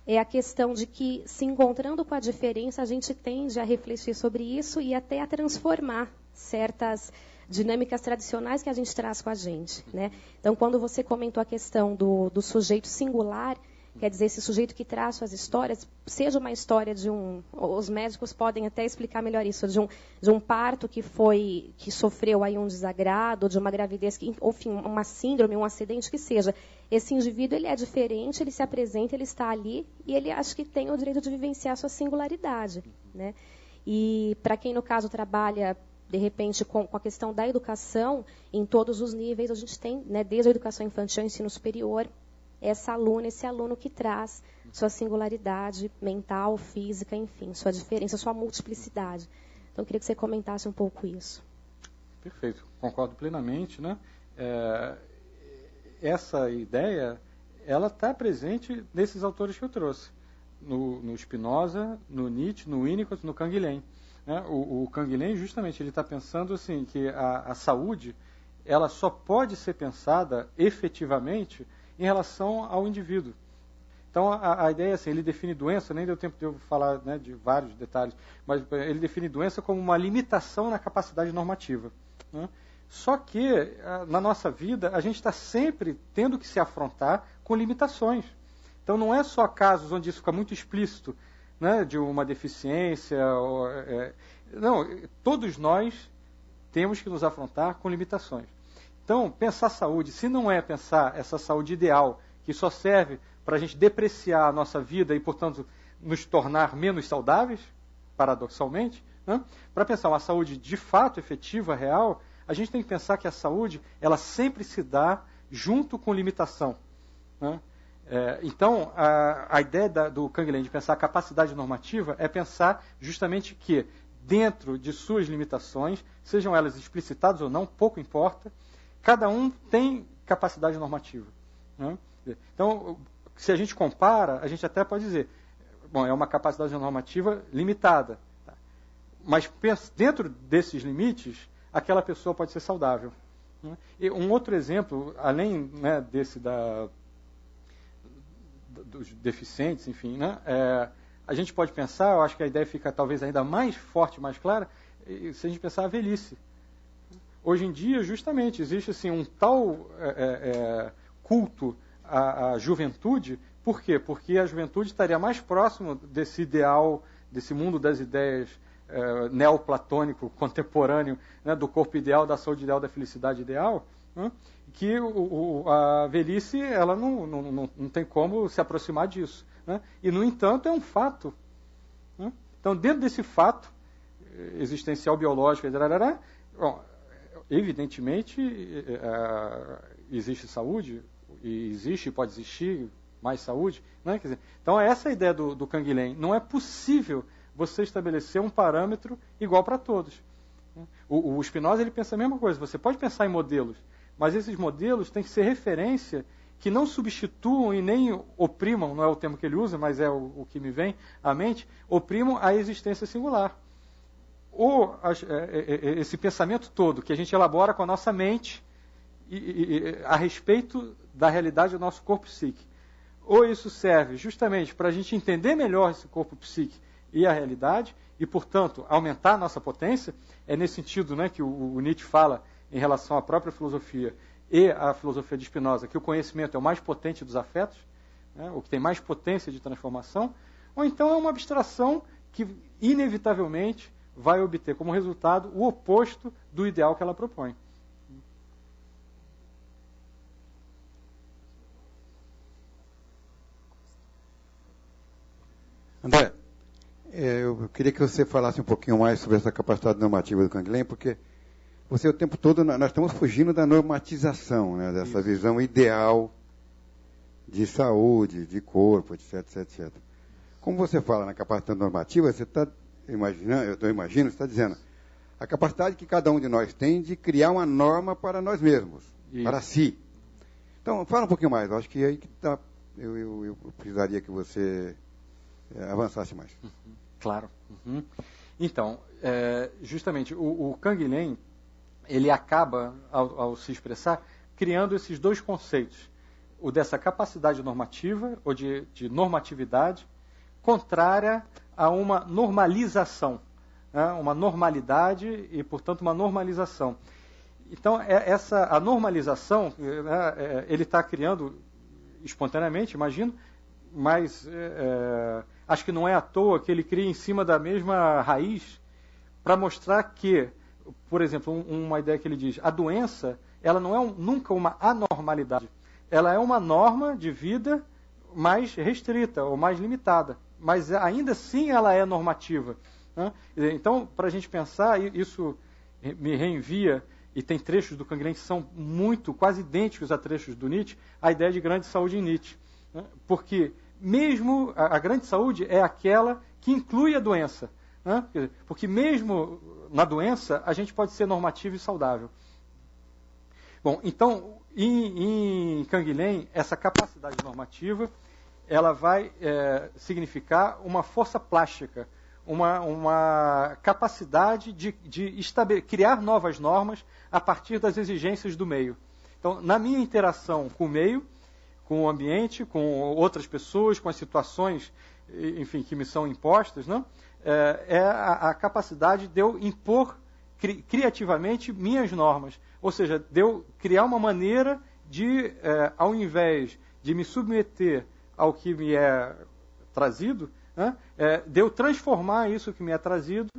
é a questão de que, se encontrando com a diferença, a gente tende a refletir sobre isso e até a transformar certas dinâmicas tradicionais que a gente traz com a gente, né? Então, quando você comentou a questão do sujeito singular, quer dizer, esse sujeito que traz suas histórias, seja uma história de os médicos podem até explicar melhor isso, de um parto que sofreu aí um desagrado, de uma gravidez, enfim, uma síndrome, um acidente, que seja. Esse indivíduo, ele é diferente, ele se apresenta, ele está ali, e ele acho que tem o direito de vivenciar a sua singularidade, né? E para quem, no caso, trabalha, de repente, com a questão da educação, em todos os níveis, a gente tem, né, desde a educação infantil ao ensino superior, esse aluno que traz sua singularidade mental, física, enfim, sua diferença, sua multiplicidade. Então, eu queria que você comentasse um pouco isso. Perfeito, concordo plenamente, né? Essa ideia, ela está presente nesses autores que eu trouxe, no Spinoza, no Nietzsche, no Winnicott, no Canguilhem. Né? O Canguilhem, justamente, ele está pensando assim, que a saúde, ela só pode ser pensada efetivamente em relação ao indivíduo. Então, a ideia é assim, ele define doença, nem deu tempo de eu falar, né, de vários detalhes, mas ele define doença como uma limitação na capacidade normativa. Né? Só que, na nossa vida, a gente está sempre tendo que se afrontar com limitações. Então, não é só casos onde isso fica muito explícito, né, de uma deficiência. Não, todos nós temos que nos afrontar com limitações. Então, pensar saúde, se não é pensar essa saúde ideal, que só serve para a gente depreciar a nossa vida e, portanto, nos tornar menos saudáveis, paradoxalmente, né? Para pensar uma saúde de fato efetiva, real, a gente tem que pensar que a saúde, ela sempre se dá junto com limitação. Né? Então, a ideia do Canguilhem de pensar a capacidade normativa é pensar justamente que, dentro de suas limitações, sejam elas explicitadas ou não, pouco importa, cada um tem capacidade normativa. Né? Então, se a gente compara, a gente até pode dizer, bom, é uma capacidade normativa limitada. Tá? Mas dentro desses limites, aquela pessoa pode ser saudável. Né? E um outro exemplo, além, né, desse dos deficientes, enfim, né, a gente pode pensar, eu acho que a ideia fica talvez ainda mais forte, mais clara, se a gente pensar a velhice. Hoje em dia, justamente, existe assim, um tal culto à juventude. Por quê? Porque a juventude estaria mais próximo desse ideal, desse mundo das ideias neoplatônico, contemporâneo, né, do corpo ideal, da saúde ideal, da felicidade ideal, né, que a velhice ela não tem como se aproximar disso. Né, e, no entanto, é um fato. Né. Então, dentro desse fato existencial, biológico, bom, evidentemente, existe saúde, e existe e pode existir mais saúde. Né? Quer dizer, então, essa é a ideia do Canguilhem. Não é possível você estabelecer um parâmetro igual para todos. O Spinoza, ele pensa a mesma coisa. Você pode pensar em modelos, mas esses modelos têm que ser referência que não substituam e nem oprimam, não é o termo que ele usa, mas é o que me vem à mente, oprimam a existência singular. Esse pensamento todo que a gente elabora com a nossa mente a respeito da realidade do nosso corpo psíquico. Ou isso serve justamente para a gente entender melhor esse corpo psíquico e a realidade, e, portanto, aumentar a nossa potência. É nesse sentido, né, que o Nietzsche fala em relação à própria filosofia e à filosofia de Spinoza, que o conhecimento é o mais potente dos afetos, né, o que tem mais potência de transformação. Ou então é uma abstração que, inevitavelmente, vai obter como resultado o oposto do ideal que ela propõe. André, eu queria que você falasse um pouquinho mais sobre essa capacidade normativa do Canguilhem, porque você o tempo todo, nós estamos fugindo da normatização, né, dessa Isso. visão ideal de saúde, de corpo, etc, etc. Como você fala na capacidade normativa, você está imaginando, você está dizendo, a capacidade que cada um de nós tem de criar uma norma para nós mesmos, para si. Então, fala um pouquinho mais. Eu acho que aí que tá, eu precisaria que você avançasse mais. Claro. Então, justamente, o Canguilhem, ele acaba, ao se expressar, criando esses dois conceitos. O dessa capacidade normativa, ou de normatividade, contrária a uma normalização, né? Uma normalidade e, portanto, uma normalização. Então, a normalização, ele está criando espontaneamente, imagino, mas acho que não é à toa que ele cria em cima da mesma raiz para mostrar que, por exemplo, uma ideia que ele diz, a doença, ela não é nunca uma anormalidade, ela é uma norma de vida mais restrita ou mais limitada, mas ainda assim ela é normativa, né? Então, para a gente pensar, isso me reenvia, e tem trechos do Canguilhem que são quase idênticos a trechos do Nietzsche, a ideia de grande saúde em Nietzsche, né? Porque mesmo a grande saúde é aquela que inclui a doença, né? Porque mesmo na doença a gente pode ser normativo e saudável. Bom, então, em Canguilhem, essa capacidade normativa, ela vai significar uma força plástica, uma capacidade de criar novas normas a partir das exigências do meio. Então, na minha interação com o meio, com o ambiente, com outras pessoas, com as situações, enfim, que me são impostas, né? É a capacidade de eu impor criativamente minhas normas. Ou seja, de eu criar uma maneira de, ao invés de me submeter ao que me é trazido, né, de eu transformar isso que me é trazido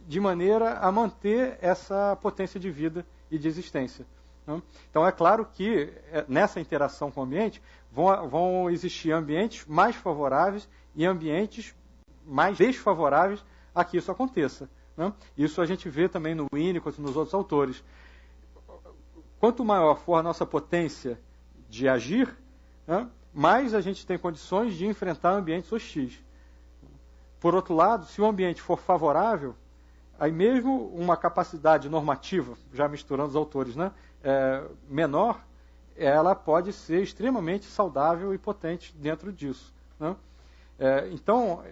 de maneira a manter essa potência de vida e de existência. Né? Então, é claro que nessa interação com o ambiente vão existir ambientes mais favoráveis e ambientes mais desfavoráveis a que isso aconteça. Né? Isso a gente vê também no Winnicott e nos outros autores. Quanto maior for a nossa potência de agir, né, mais a gente tem condições de enfrentar ambientes hostis. Por outro lado, se o ambiente for favorável, aí mesmo uma capacidade normativa, já misturando os autores, né, menor, ela pode ser extremamente saudável e potente dentro disso. Né? Então,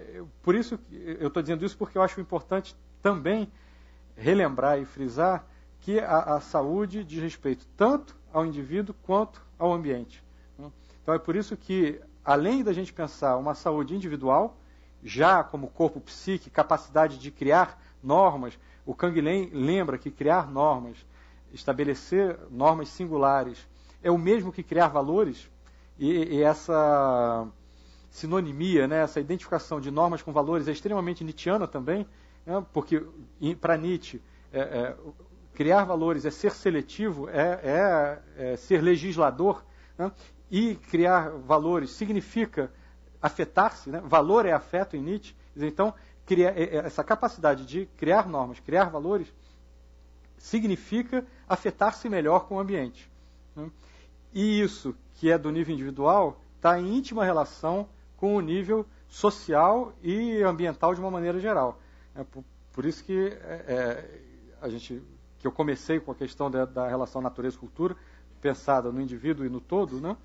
por isso eu estou dizendo isso porque eu acho importante também relembrar e frisar que a saúde diz respeito tanto ao indivíduo quanto ao ambiente. Né? Então é por isso que, além da gente pensar uma saúde individual, já como corpo psíquico, capacidade de criar normas, o Canguilhem lembra que criar normas, estabelecer normas singulares, é o mesmo que criar valores, e essa sinonimia, né, essa identificação de normas com valores é extremamente nietzschiana também, né, porque para Nietzsche criar valores é ser seletivo, ser legislador, né, e criar valores significa afetar-se, né? Valor é afeto em Nietzsche. Então, essa capacidade de criar normas, criar valores, significa afetar-se melhor com o ambiente. Né? E isso, que é do nível individual, está em íntima relação com o nível social e ambiental de uma maneira geral. Por isso que que eu comecei com a questão da relação natureza-cultura, pensada no indivíduo e no todo, né?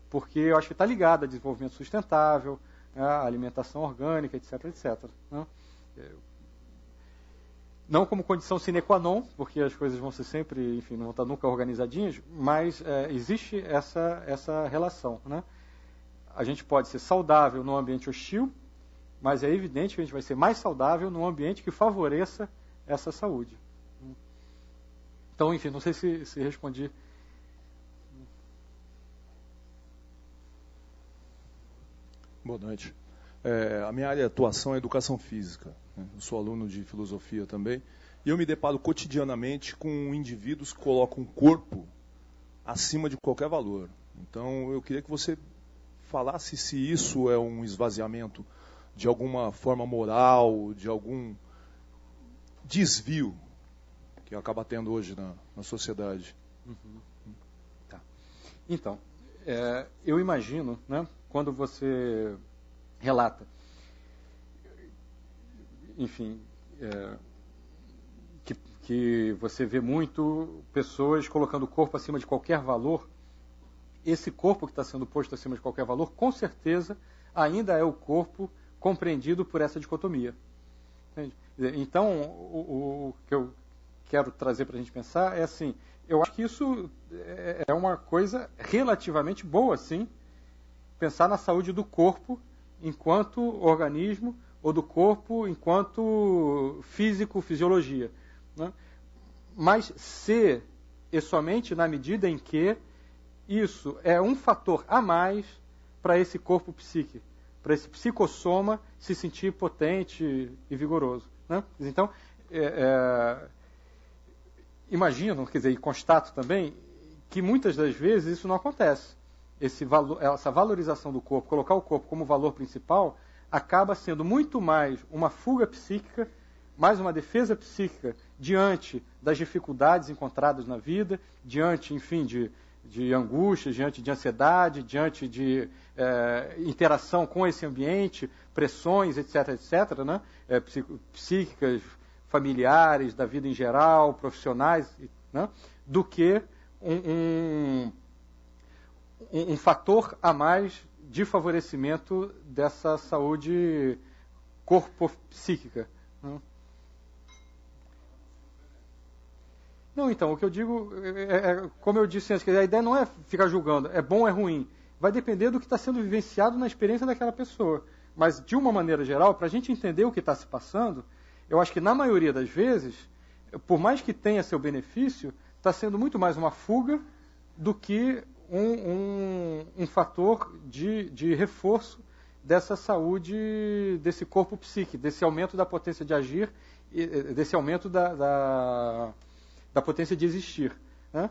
Porque eu acho que está ligada a desenvolvimento sustentável, a alimentação orgânica, etc., etc. Né? Não como condição sine qua non, porque as coisas vão ser sempre, enfim, não vão estar nunca organizadinhas, mas existe essa relação. Né? A gente pode ser saudável num ambiente hostil, mas é evidente que a gente vai ser mais saudável num ambiente que favoreça essa saúde. Então, enfim, não sei se respondi. Boa noite. A minha área de atuação é educação física. Né? Eu sou aluno de filosofia também. E eu me deparo cotidianamente com indivíduos que colocam o corpo acima de qualquer valor. Então, eu queria que você falasse se isso é um esvaziamento de alguma forma moral, de algum desvio que acaba tendo hoje na sociedade. Uhum. Tá. Então, eu imagino, né, quando você relata, enfim, que você vê muito pessoas colocando o corpo acima de qualquer valor. Esse corpo que está sendo posto acima de qualquer valor, com certeza, ainda é o corpo compreendido por essa dicotomia. Entende? Então, o que eu quero trazer para a gente pensar é assim, eu acho que isso é uma coisa relativamente boa, sim, pensar na saúde do corpo enquanto organismo, ou do corpo enquanto físico, fisiologia. Né? Mas se e somente na medida em que isso é um fator a mais para esse corpo psíquico, para esse psicossoma se sentir potente e vigoroso. Né? Então, imagino, quer dizer, e constato também, que muitas das vezes isso não acontece. Essa valorização do corpo, colocar o corpo como valor principal, acaba sendo muito mais uma fuga psíquica, mais uma defesa psíquica diante das dificuldades encontradas na vida, diante, enfim, de angústia, diante de ansiedade, diante de interação com esse ambiente, pressões, etc., etc., né? Psíquicas, familiares, da vida em geral, profissionais, né? Do que um fator a mais de favorecimento dessa saúde corpo-psíquica. Né? Não, então, o que eu digo, como eu disse antes, a ideia não é ficar julgando, é bom ou é ruim. Vai depender do que está sendo vivenciado na experiência daquela pessoa. Mas, de uma maneira geral, para a gente entender o que está se passando, eu acho que, na maioria das vezes, por mais que tenha seu benefício, está sendo muito mais uma fuga do que um fator de reforço dessa saúde, desse corpo psíquico, desse aumento da potência de agir, desse aumento da potência de existir. Né?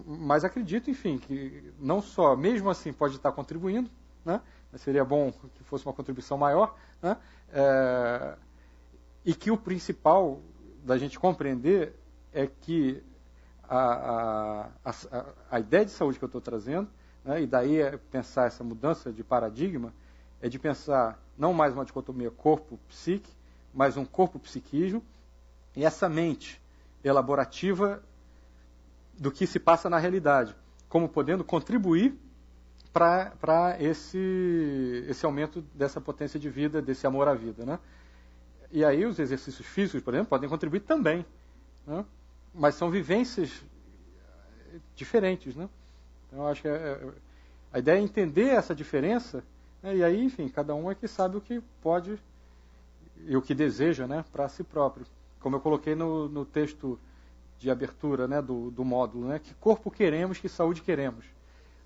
Mas acredito, enfim, que não só, mesmo assim, pode estar contribuindo, né? Seria bom que fosse uma contribuição maior, né? E que o principal da gente compreender é que a ideia de saúde que eu estou trazendo, né, e daí pensar essa mudança de paradigma, é de pensar não mais uma dicotomia corpo-psique, mas um corpo-psiquismo, e essa mente elaborativa do que se passa na realidade, como podendo contribuir para esse aumento dessa potência de vida, desse amor à vida. Né? E aí os exercícios físicos, por exemplo, podem contribuir também, né? Mas são vivências diferentes. Né? Então, eu acho que a ideia é entender essa diferença, né? E aí, enfim, cada um é que sabe o que pode e o que deseja, né, para si próprio. Como eu coloquei no texto de abertura, né, do módulo, né, que corpo queremos, que saúde queremos.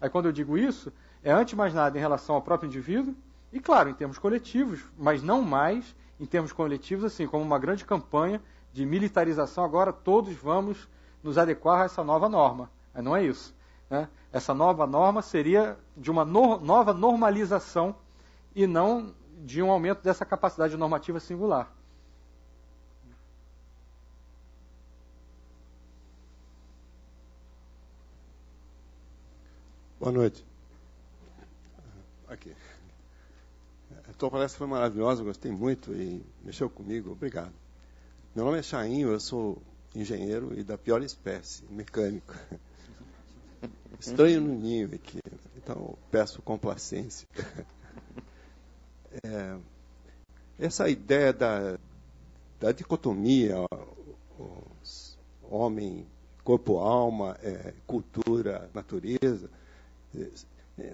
Aí quando eu digo isso, é antes de mais nada em relação ao próprio indivíduo, e claro, em termos coletivos, mas não mais em termos coletivos, assim, como uma grande campanha de militarização, agora todos vamos nos adequar a essa nova norma. Mas não é isso. Né? Essa nova norma seria de uma nova normalização e não de um aumento dessa capacidade normativa singular. Boa noite. Aqui. A tua palestra foi maravilhosa, gostei muito e mexeu comigo. Obrigado. Meu nome é Chainho, eu sou engenheiro e da pior espécie, mecânico. Estranho no ninho aqui, então peço complacência. Essa ideia da dicotomia, homem, corpo, alma, cultura, natureza,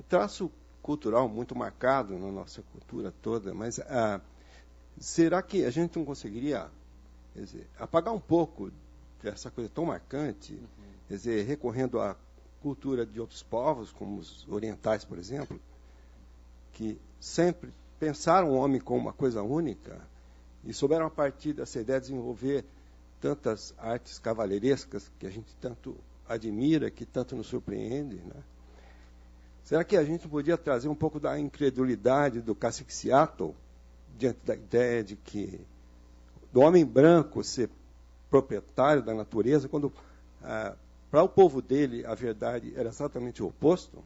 traço cultural muito marcado na nossa cultura toda, mas será que a gente não conseguiria, quer dizer, apagar um pouco dessa coisa tão marcante, quer dizer, recorrendo à cultura de outros povos, como os orientais, por exemplo, que sempre pensaram o homem como uma coisa única e souberam, a partir dessa ideia, desenvolver tantas artes cavalheirescas que a gente tanto admira, que tanto nos surpreende, né? Será que a gente podia trazer um pouco da incredulidade do cacique Seattle diante da ideia de que do homem branco ser proprietário da natureza, quando para o povo dele a verdade era exatamente o oposto?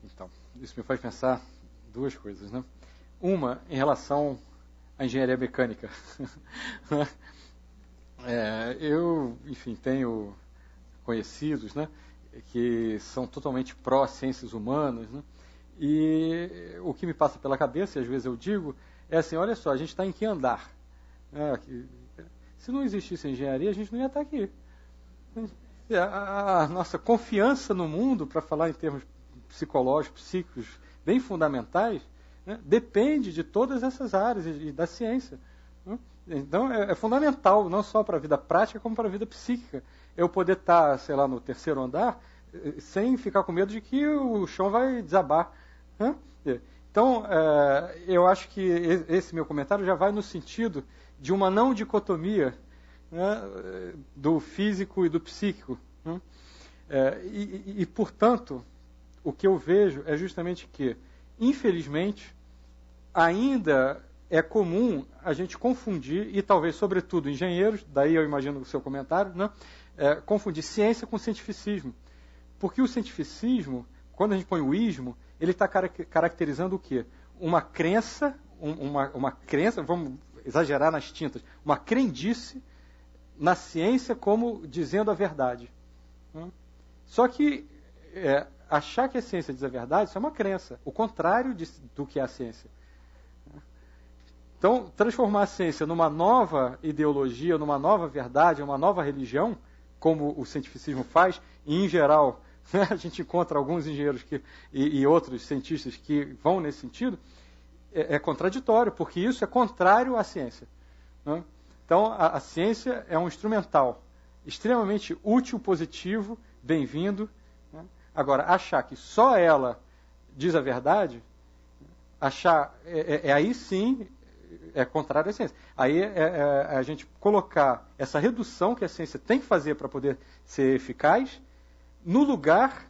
Então, isso me faz pensar duas coisas, né? Uma em relação à engenharia mecânica. Eu, enfim, tenho conhecidos, né, que são totalmente pró-ciências humanas, né, e o que me passa pela cabeça, e às vezes eu digo, é assim, olha só, a gente está em que andar? Se não existisse engenharia, a gente não ia estar aqui. A nossa confiança no mundo, para falar em termos psicológicos, psíquicos, bem fundamentais, né, depende de todas essas áreas e da ciência. Né? Então, é fundamental, não só para a vida prática, como para a vida psíquica. Eu poder estar, sei lá, no terceiro andar, sem ficar com medo de que o chão vai desabar. Né? Então, eu acho que esse meu comentário já vai no sentido de uma não dicotomia, né, do físico e do psíquico. Né? Portanto, o que eu vejo é justamente que, infelizmente, ainda é comum a gente confundir, e talvez, sobretudo, engenheiros, daí eu imagino o seu comentário, né, confundir ciência com cientificismo. Porque o cientificismo, quando a gente põe o ismo, ele está caracterizando o quê? Uma crença, uma crença, vamos exagerar nas tintas, uma crendice na ciência como dizendo a verdade. Só que achar que a ciência diz a verdade, isso é uma crença, o contrário do que é a ciência. Então, transformar a ciência numa nova ideologia, numa nova verdade, uma nova religião, como o cientificismo faz, e em geral, né, a gente encontra alguns engenheiros e outros cientistas que vão nesse sentido, é contraditório, porque isso é contrário à ciência. Né? Então, a ciência é um instrumental extremamente útil, positivo, bem-vindo. Né? Agora, achar que só ela diz a verdade, aí sim é contrário à ciência. Aí é a gente colocar essa redução que a ciência tem que fazer para poder ser eficaz no lugar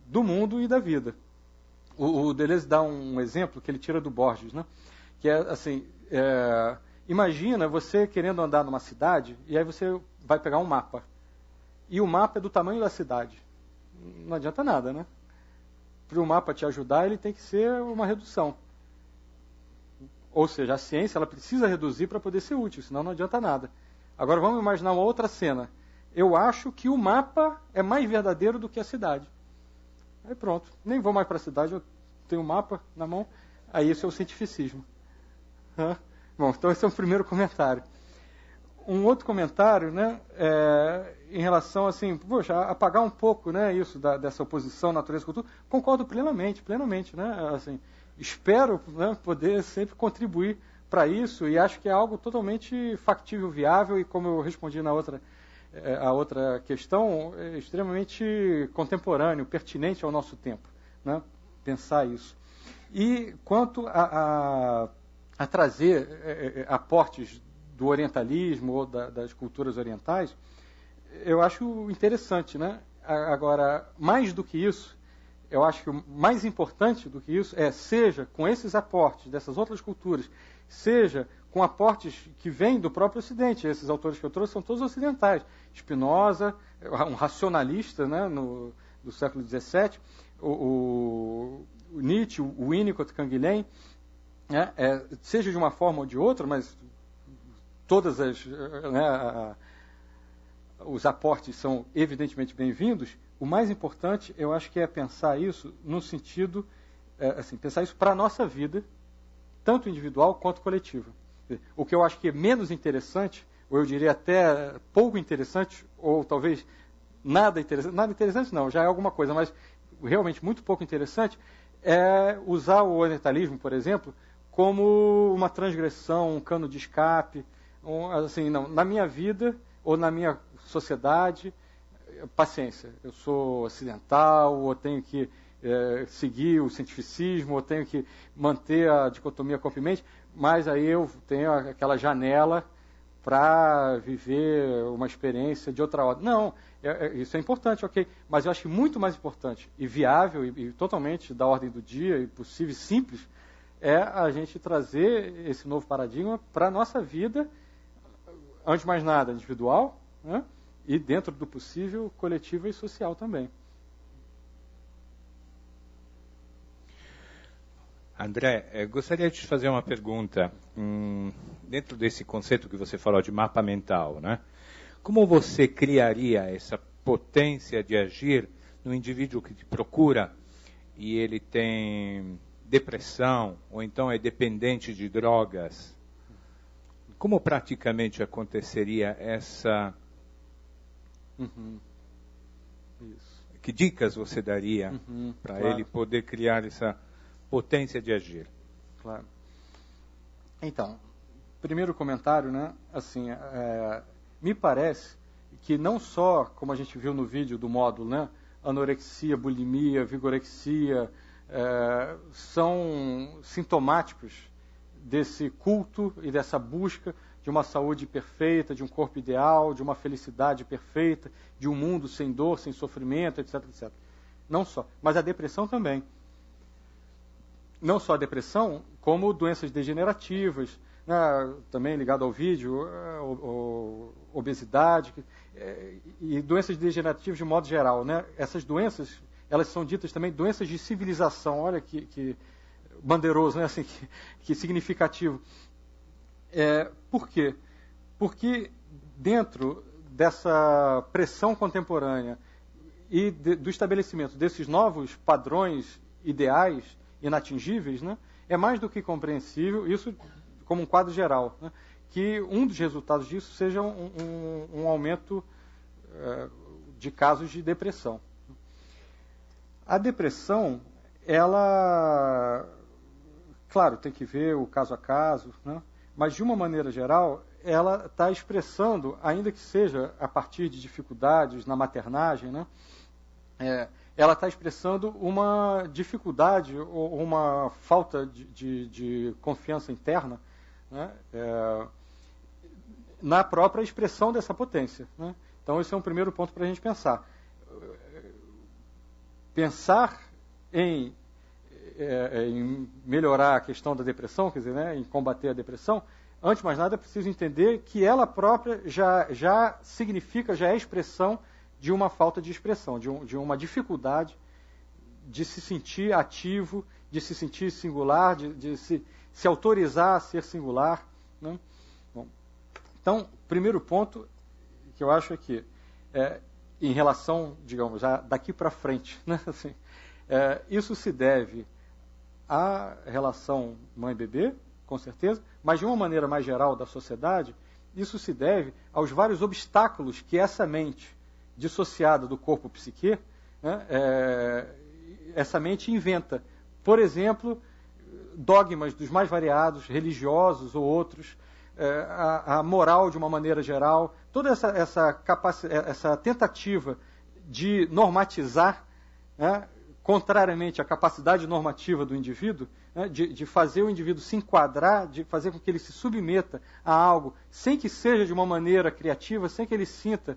do mundo e da vida. O Deleuze dá um exemplo que ele tira do Borges, né? Que é assim, imagina você querendo andar numa cidade e aí você vai pegar um mapa. E o mapa é do tamanho da cidade. Não adianta nada, né? Para o mapa te ajudar, ele tem que ser uma redução. Ou seja, a ciência ela precisa reduzir para poder ser útil, senão não adianta nada. Agora vamos imaginar uma outra cena. Eu acho que o mapa é mais verdadeiro do que a cidade. Aí pronto, nem vou mais para a cidade, eu tenho um mapa na mão. Aí isso é o cientificismo. Bom, então esse é o primeiro comentário. Um outro comentário, né, em relação assim, poxa, apagar um pouco, né, isso dessa oposição natureza-cultura, concordo plenamente, né, assim, espero, né, poder sempre contribuir para isso e acho que é algo totalmente factível, viável e, como eu respondi na outra questão, extremamente contemporâneo, pertinente ao nosso tempo, né, pensar isso. E quanto a trazer aportes do orientalismo ou das culturas orientais, eu acho interessante, né? Agora, mais do que isso, eu acho que o mais importante do que isso seja com esses aportes dessas outras culturas, seja com aportes que vêm do próprio Ocidente. Esses autores que eu trouxe são todos ocidentais. Spinoza, um racionalista, né, do século XVII, o Nietzsche, o Winnicott, Canguilhem, né, seja de uma forma ou de outra, mas todas os aportes são evidentemente bem-vindos. O mais importante, eu acho que é pensar isso no sentido, pensar isso para a nossa vida, tanto individual quanto coletiva. O que eu acho que é menos interessante, ou eu diria até pouco interessante, ou talvez nada interessante não, já é alguma coisa, mas realmente muito pouco interessante, é usar o orientalismo, por exemplo, como uma transgressão, um cano de escape, assim, não, na minha vida ou na minha sociedade, paciência, eu sou ocidental, ou tenho que seguir o cientificismo, ou tenho que manter a dicotomia corpo e mente, mas aí eu tenho aquela janela para viver uma experiência de outra ordem. Não, isso é importante, ok, mas eu acho que muito mais importante e viável e totalmente da ordem do dia e possível e simples é a gente trazer esse novo paradigma para a nossa vida, antes de mais nada, individual, né? E dentro do possível, coletiva e social também. André, gostaria de te fazer uma pergunta. Dentro desse conceito que você falou de mapa mental, né? Como você criaria essa potência de agir no indivíduo que te procura e ele tem depressão ou então é dependente de drogas? Como praticamente aconteceria essa... Isso. Que dicas você daria para claro. ele poder criar essa potência de agir? Claro. Então, primeiro comentário, né? Assim, me parece que não só, como a gente viu no vídeo do módulo, né? Anorexia, bulimia, vigorexia, são sintomáticos desse culto e dessa busca de uma saúde perfeita, de um corpo ideal, de uma felicidade perfeita, de um mundo sem dor, sem sofrimento, etc, etc. Não só, mas a depressão também. Não só a depressão, como doenças degenerativas, né, também ligado ao vídeo, obesidade, e doenças degenerativas de modo geral. Né? Essas doenças, elas são ditas também doenças de civilização. Olha que bandeiroso, né? Assim, que significativo. Por quê? Porque dentro dessa pressão contemporânea e do estabelecimento desses novos padrões ideais inatingíveis, né, é mais do que compreensível, isso como um quadro geral, né, que um dos resultados disso seja um aumento de casos de depressão. A depressão, ela, claro, tem que ver o caso a caso, né, mas de uma maneira geral, ela está expressando, ainda que seja a partir de dificuldades na maternagem, né, ela está expressando uma dificuldade ou uma falta de confiança interna, né, na própria expressão dessa potência. Né? Então, esse é um primeiro ponto para a gente pensar. Pensar em melhorar a questão da depressão, quer dizer, né, em combater a depressão, antes de mais nada é preciso entender que ela própria já significa, já é expressão de uma falta de expressão, de uma dificuldade de se sentir ativo, de se sentir singular, de se autorizar a ser singular. Né? Bom, então, primeiro ponto que eu acho é que, em relação, digamos, já daqui para frente, né, assim, isso se deve à relação mãe-bebê, com certeza, mas de uma maneira mais geral da sociedade, isso se deve aos vários obstáculos que essa mente dissociada do corpo psique, né, essa mente inventa. Por exemplo, dogmas dos mais variados, religiosos ou outros, a moral de uma maneira geral, toda essa tentativa de normatizar, né, contrariamente à capacidade normativa do indivíduo, né, de fazer o indivíduo se enquadrar, de fazer com que ele se submeta a algo, sem que seja de uma maneira criativa, sem que ele sinta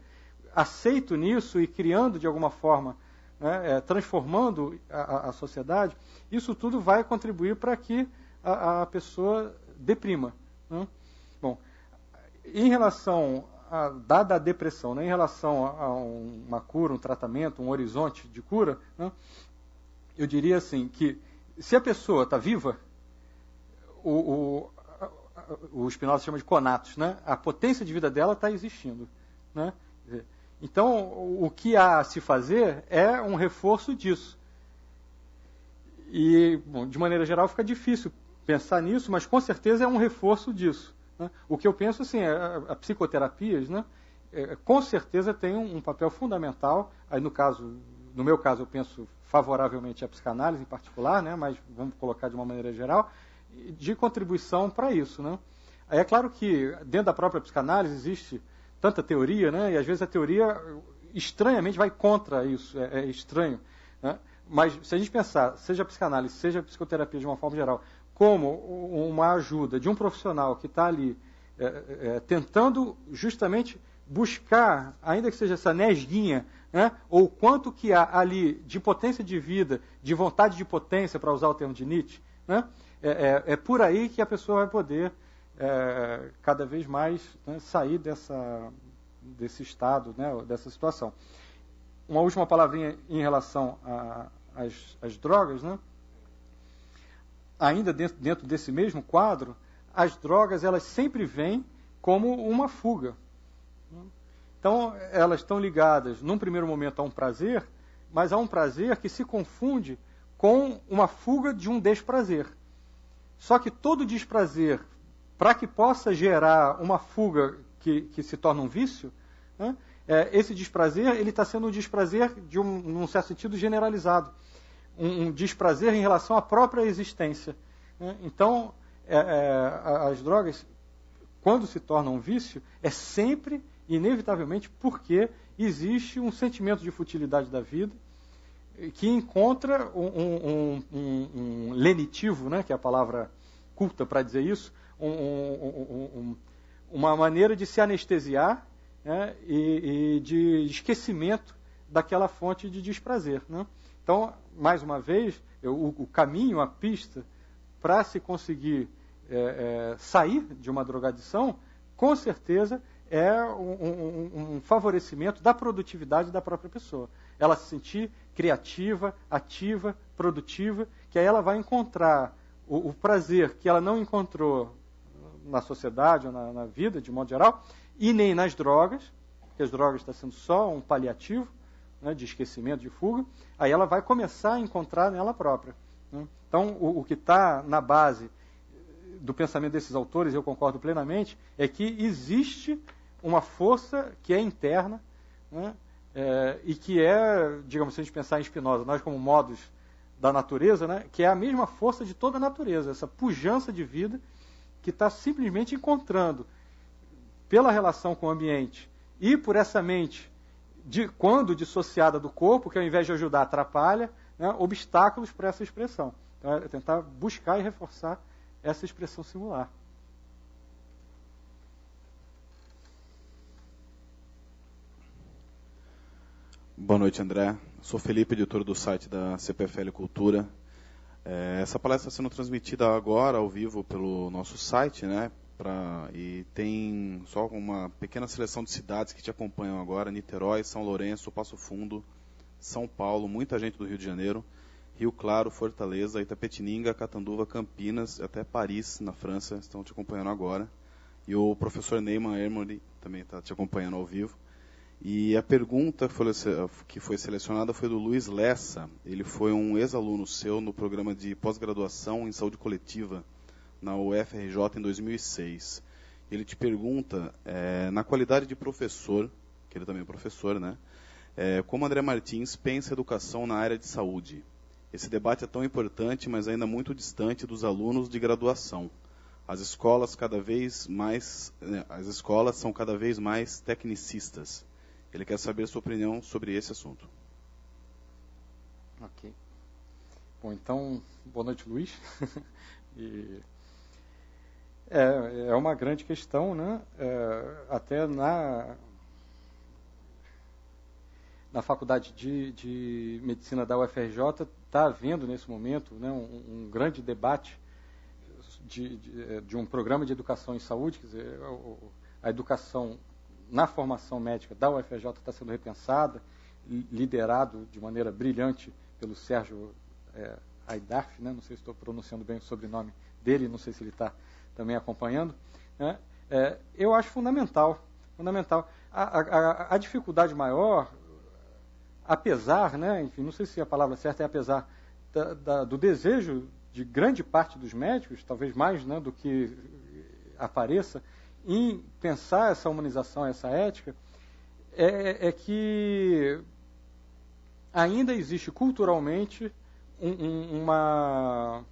aceito nisso e criando de alguma forma, né, transformando a sociedade, isso tudo vai contribuir para que a pessoa deprima. Né? Bom, em relação dada a depressão, né, em relação a uma cura, um tratamento, um horizonte de cura, né, eu diria assim que se a pessoa está viva, o Spinoza chama de conatos, né, a potência de vida dela está existindo. Né? Então, o que há a se fazer é um reforço disso. E, bom, de maneira geral, fica difícil pensar nisso, mas com certeza é um reforço disso. Né? O que eu penso, assim, a psicoterapias, né, com certeza tem um papel fundamental. Aí, no meu caso, eu penso favoravelmente à psicanálise em particular, né, mas vamos colocar de uma maneira geral, de contribuição para isso. Né? Aí é claro que dentro da própria psicanálise existe tanta teoria, né? E às vezes a teoria estranhamente vai contra isso, é estranho. Né? Mas se a gente pensar, seja a psicanálise, seja a psicoterapia de uma forma geral, como uma ajuda de um profissional que está ali tentando justamente buscar, ainda que seja essa nesguinha, né? Ou quanto que há ali de potência de vida, de vontade de potência, para usar o termo de Nietzsche, né? É por aí que a pessoa vai poder cada vez mais, né, sair desse estado, né, dessa situação. Uma última palavrinha em relação às drogas. Né? ainda dentro desse mesmo quadro, as drogas elas sempre vêm como uma fuga. Então, elas estão ligadas, num primeiro momento, a um prazer, mas a um prazer que se confunde com uma fuga de um desprazer. Só que todo desprazer, para que possa gerar uma fuga que se torna um vício, né, esse desprazer ele está sendo um desprazer num certo sentido generalizado. Um desprazer em relação à própria existência. Né? Então, as drogas, quando se tornam um vício, é sempre, inevitavelmente, porque existe um sentimento de futilidade da vida que encontra um lenitivo, né, que é a palavra culta para dizer isso, uma maneira de se anestesiar, né, e de esquecimento daquela fonte de desprazer. Né? Então, mais uma vez, o caminho, a pista para se conseguir sair de uma drogadição, com certeza, é um favorecimento da produtividade da própria pessoa. Ela se sentir criativa, ativa, produtiva, que aí ela vai encontrar o prazer que ela não encontrou na sociedade ou na vida, de modo geral, e nem nas drogas, porque as drogas estão sendo só um paliativo, né, de esquecimento, de fuga, aí ela vai começar a encontrar nela própria. Né? Então, o que está na base do pensamento desses autores, eu concordo plenamente, é que existe uma força que é interna, né, e que é, digamos, se a gente pensar em Spinoza, nós como modos da natureza, né, que é a mesma força de toda a natureza, essa pujança de vida que está simplesmente encontrando, pela relação com o ambiente e por essa mente, quando dissociada do corpo, que ao invés de ajudar, atrapalha, né, obstáculos para essa expressão. Então, é tentar buscar e reforçar essa expressão singular. Boa noite, André. Sou Felipe, editor do site da CPFL Cultura. Essa palestra está sendo transmitida agora, ao vivo, pelo nosso site, né? E tem só uma pequena seleção de cidades que te acompanham agora: Niterói, São Lourenço, Passo Fundo, São Paulo, muita gente do Rio de Janeiro, Rio Claro, Fortaleza, Itapetininga, Catanduva, Campinas, até Paris, na França, estão te acompanhando agora. E o professor Neyman Emery também está te acompanhando ao vivo. E a pergunta que foi selecionada foi do Luiz Lessa. Ele foi um ex-aluno seu no programa de pós-graduação em saúde coletiva na UFRJ em 2006. Ele te pergunta, na qualidade de professor, que ele também é professor, né? Como André Martins pensa a educação na área de saúde? Esse debate é tão importante, mas ainda muito distante dos alunos de graduação. As escolas são cada vez mais tecnicistas. Ele quer saber sua opinião sobre esse assunto. Ok. Bom, então, boa noite, Luiz. É uma grande questão, né? Até na Faculdade de Medicina da UFRJ está havendo, nesse momento, né, um grande debate de um programa de educação em saúde. Quer dizer, a educação na formação médica da UFRJ está sendo repensada, liderado de maneira brilhante pelo Sérgio Aidarf, né? Não sei se estou pronunciando bem o sobrenome dele, não sei se ele está também acompanhando. Né? Eu acho fundamental. A dificuldade maior, apesar, né, enfim, não sei se a palavra certa é apesar do desejo de grande parte dos médicos, talvez mais, né, do que apareça, em pensar essa humanização, essa ética, é que ainda existe culturalmente uma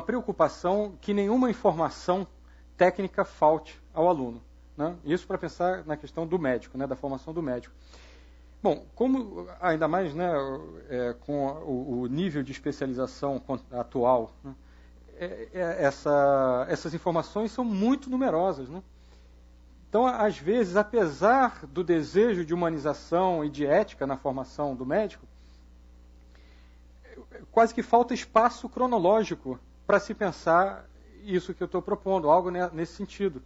preocupação que nenhuma informação técnica falte ao aluno. Né? Isso para pensar na questão do médico, né, da formação do médico. Bom, como ainda mais, né, com o nível de especialização atual, né, essas informações são muito numerosas. Né? Então, às vezes, apesar do desejo de humanização e de ética na formação do médico, quase que falta espaço cronológico para se pensar isso que eu estou propondo, algo nesse sentido.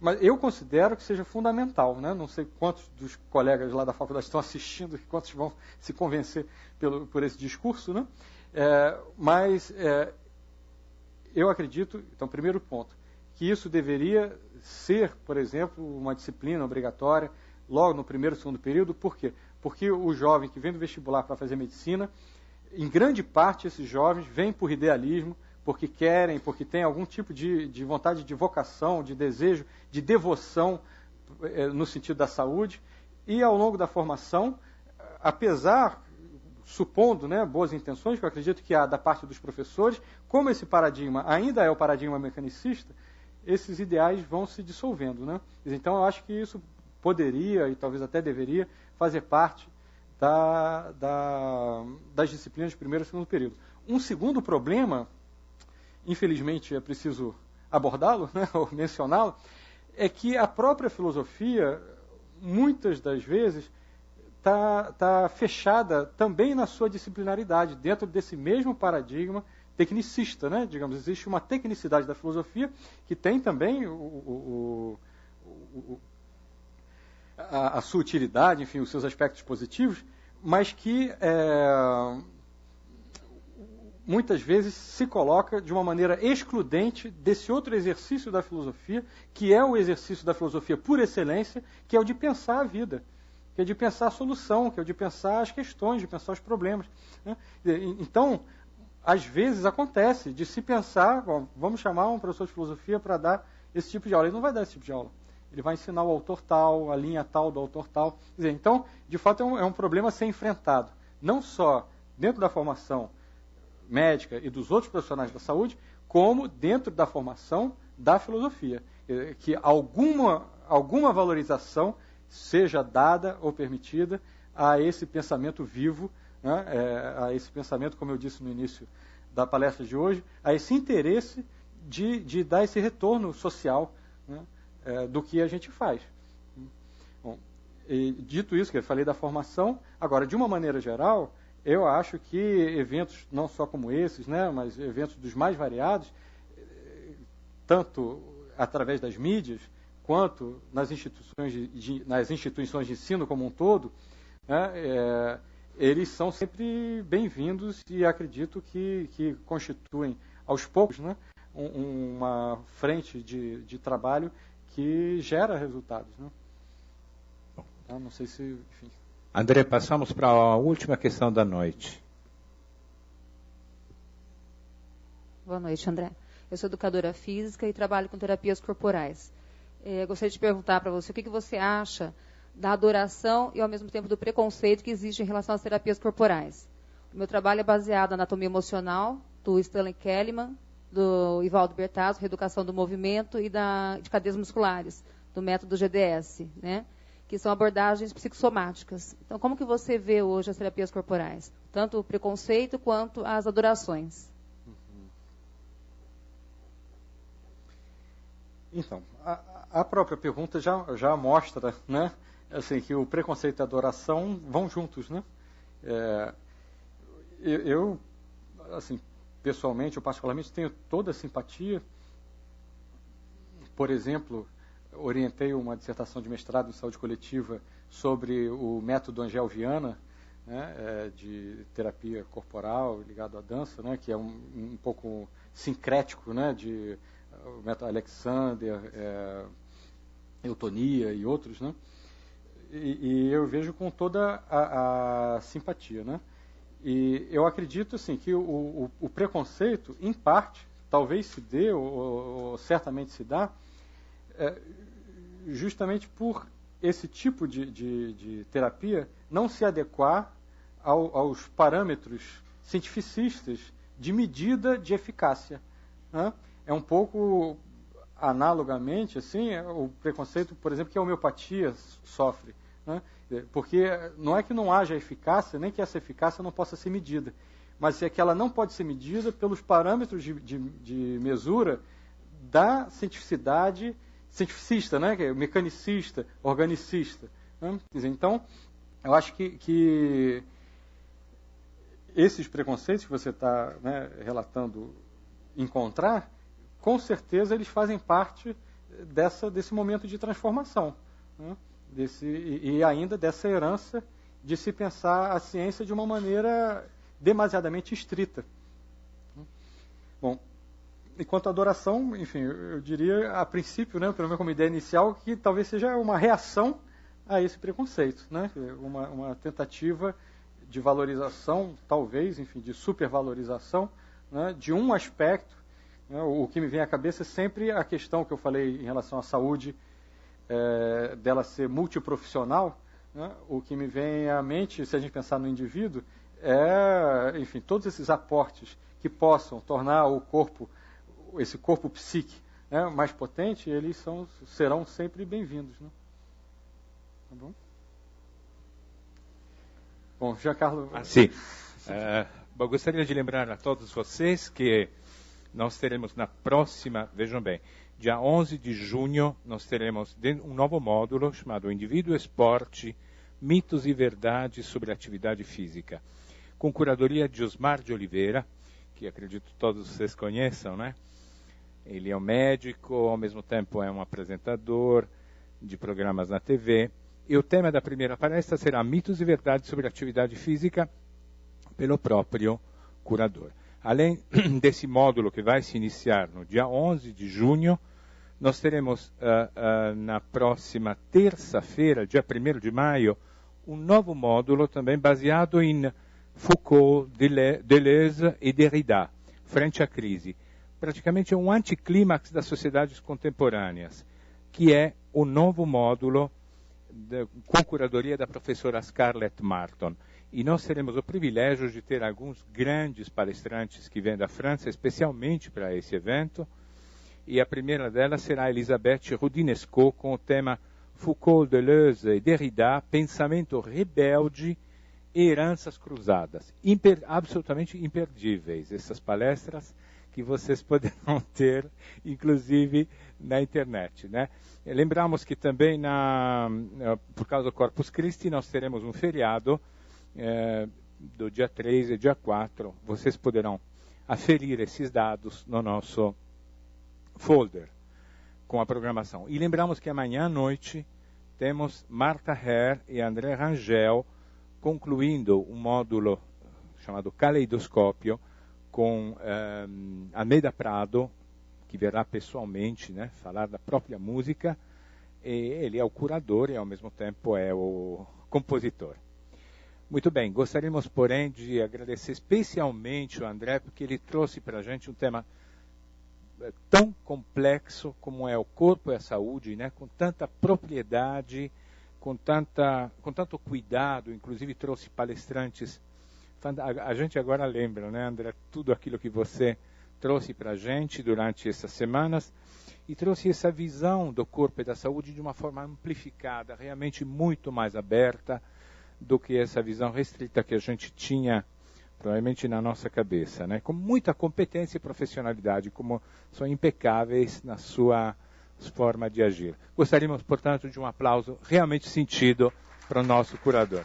Mas eu considero que seja fundamental, né? Não sei quantos dos colegas lá da faculdade estão assistindo e quantos vão se convencer por esse discurso, né? Mas eu acredito, então, primeiro ponto, que isso deveria ser, por exemplo, uma disciplina obrigatória logo no primeiro e segundo período. Por quê? Porque o jovem que vem do vestibular para fazer medicina, em grande parte esses jovens vêm por idealismo, porque querem, porque têm algum tipo de vontade de vocação, de desejo, de devoção no sentido da saúde, e ao longo da formação, apesar, supondo, né, boas intenções, que eu acredito que há da parte dos professores, como esse paradigma ainda é o paradigma mecanicista, esses ideais vão se dissolvendo, né? Então, eu acho que isso poderia, e talvez até deveria, fazer parte das disciplinas de primeiro e segundo período. Um segundo problema, infelizmente é preciso abordá-lo, né, ou mencioná-lo, é que a própria filosofia, muitas das vezes, está fechada também na sua disciplinaridade, dentro desse mesmo paradigma tecnicista, né? Digamos, existe uma tecnicidade da filosofia que tem também a sua utilidade, enfim, os seus aspectos positivos, mas que muitas vezes se coloca de uma maneira excludente desse outro exercício da filosofia, que é o exercício da filosofia por excelência, que é o de pensar a vida, que é de pensar a solução, que é o de pensar as questões, de pensar os problemas, né? Então, às vezes acontece de se pensar, bom, vamos chamar um professor de filosofia para dar esse tipo de aula. Ele não vai dar esse tipo de aula. Ele vai ensinar o autor tal, a linha tal do autor tal. Quer dizer, então, de fato, é um problema a ser enfrentado, não só dentro da formação médica e dos outros profissionais da saúde, como dentro da formação da filosofia. Que alguma valorização seja dada ou permitida a esse pensamento vivo, né, a esse pensamento, como eu disse no início da palestra de hoje, a esse interesse de dar esse retorno social, né, do que a gente faz. Bom, dito isso, que eu falei da formação, agora, de uma maneira geral, eu acho que eventos não só como esses, né, mas eventos dos mais variados, tanto através das mídias, quanto nas instituições de ensino como um todo, né, eles são sempre bem-vindos e acredito que constituem, aos poucos, né, uma frente de trabalho que gera resultados, né? Tá? Não sei se... Enfim. André, passamos para a última questão da noite. Boa noite, André. Eu sou educadora física e trabalho com terapias corporais. Gostaria de perguntar para você o que você acha da adoração e, ao mesmo tempo, do preconceito que existe em relação às terapias corporais. O meu trabalho é baseado na anatomia emocional, do Stanley Kellyman, do Ivaldo Bertazzo, reeducação do movimento e de cadeias musculares, do método GDS, né? Que são abordagens psicossomáticas. Então, como que você vê hoje as terapias corporais? Tanto o preconceito quanto as adorações. Então, a própria pergunta já mostra, né, assim, que o preconceito e a adoração vão juntos, né? Eu, assim, pessoalmente, eu particularmente tenho toda a simpatia. Por exemplo, orientei uma dissertação de mestrado em saúde coletiva sobre o método Angel Viana, né, de terapia corporal ligado à dança, né, que é um pouco sincrético, né, de o método Alexander, Eutonia e outros, né? E eu vejo com toda a simpatia, né? E eu acredito, assim, que o preconceito, em parte, talvez se dê, ou certamente se dá, justamente por esse tipo de terapia não se adequar aos parâmetros cientificistas de medida de eficácia, né? É um pouco analogamente, assim, o preconceito, por exemplo, que a homeopatia sofre, né? Porque não é que não haja eficácia, nem que essa eficácia não possa ser medida, mas é que ela não pode ser medida pelos parâmetros de mesura da cientificista, né? Que é mecanicista, organicista, né? Então, eu acho que esses preconceitos que você está, né, relatando encontrar, com certeza eles fazem parte desse momento de transformação, né? E ainda dessa herança de se pensar a ciência de uma maneira demasiadamente estrita. Bom, Enquanto a adoração, enfim, eu diria, a princípio, né, pelo menos como ideia inicial, que talvez seja uma reação a esse preconceito, né? Uma tentativa de valorização, talvez, enfim, de supervalorização, né, de um aspecto. Né? O que me vem à cabeça é sempre a questão que eu falei em relação à saúde, dela ser multiprofissional. Né? O que me vem à mente, se a gente pensar no indivíduo, enfim, todos esses aportes que possam tornar o corpo, esse corpo psíquico, né, mais potente, eles serão sempre bem-vindos. Né? Tá bom? Bom, Giancarlo... Sim. Eu gostaria de lembrar a todos vocês que nós teremos na próxima, vejam bem, dia 11 de junho, nós teremos um novo módulo chamado Indivíduo, Esporte, Mitos e Verdades sobre Atividade Física, com curadoria de Osmar de Oliveira, que acredito todos vocês conheçam, né? Ele é um médico, ao mesmo tempo é um apresentador de programas na TV. E o tema da primeira palestra será Mitos e Verdades sobre Atividade Física, pelo próprio curador. Além desse módulo que vai se iniciar no dia 11 de junho, nós teremos na próxima terça-feira, dia 1º de maio, um novo módulo também baseado em Foucault, Deleuze e Derrida, frente à crise. Praticamente é um anticlímax das sociedades contemporâneas, que é o novo módulo com curadoria da professora Scarlett Martin. E nós teremos o privilégio de ter alguns grandes palestrantes que vêm da França, especialmente para esse evento. E a primeira delas será Elisabeth Roudinesco, com o tema Foucault, Deleuze e Derrida, Pensamento Rebelde e Heranças Cruzadas. Absolutamente imperdíveis essas palestras que vocês poderão ter, inclusive, na internet. Né? Lembramos que também, por causa do Corpus Christi, nós teremos um feriado do dia 3 e dia 4. Vocês poderão aferir esses dados no nosso folder com a programação. E lembramos que amanhã à noite temos Marta Herr e André Rangel concluindo um módulo chamado Caleidoscópio com Almeida Prado, que verá pessoalmente, né, falar da própria música. E ele é o curador e, ao mesmo tempo, é o compositor. Muito bem, gostaríamos, porém, de agradecer especialmente o André, porque ele trouxe para a gente um tema tão complexo como é o corpo e a saúde, né, com tanta propriedade, com tanto cuidado, inclusive trouxe palestrantes. A gente agora lembra, né, André, tudo aquilo que você trouxe para a gente durante essas semanas e trouxe essa visão do corpo e da saúde de uma forma amplificada, realmente muito mais aberta do que essa visão restrita que a gente tinha provavelmente na nossa cabeça, né? Com muita competência e profissionalidade, como são impecáveis na sua forma de agir. Gostaríamos, portanto, de um aplauso realmente sentido para o nosso curador.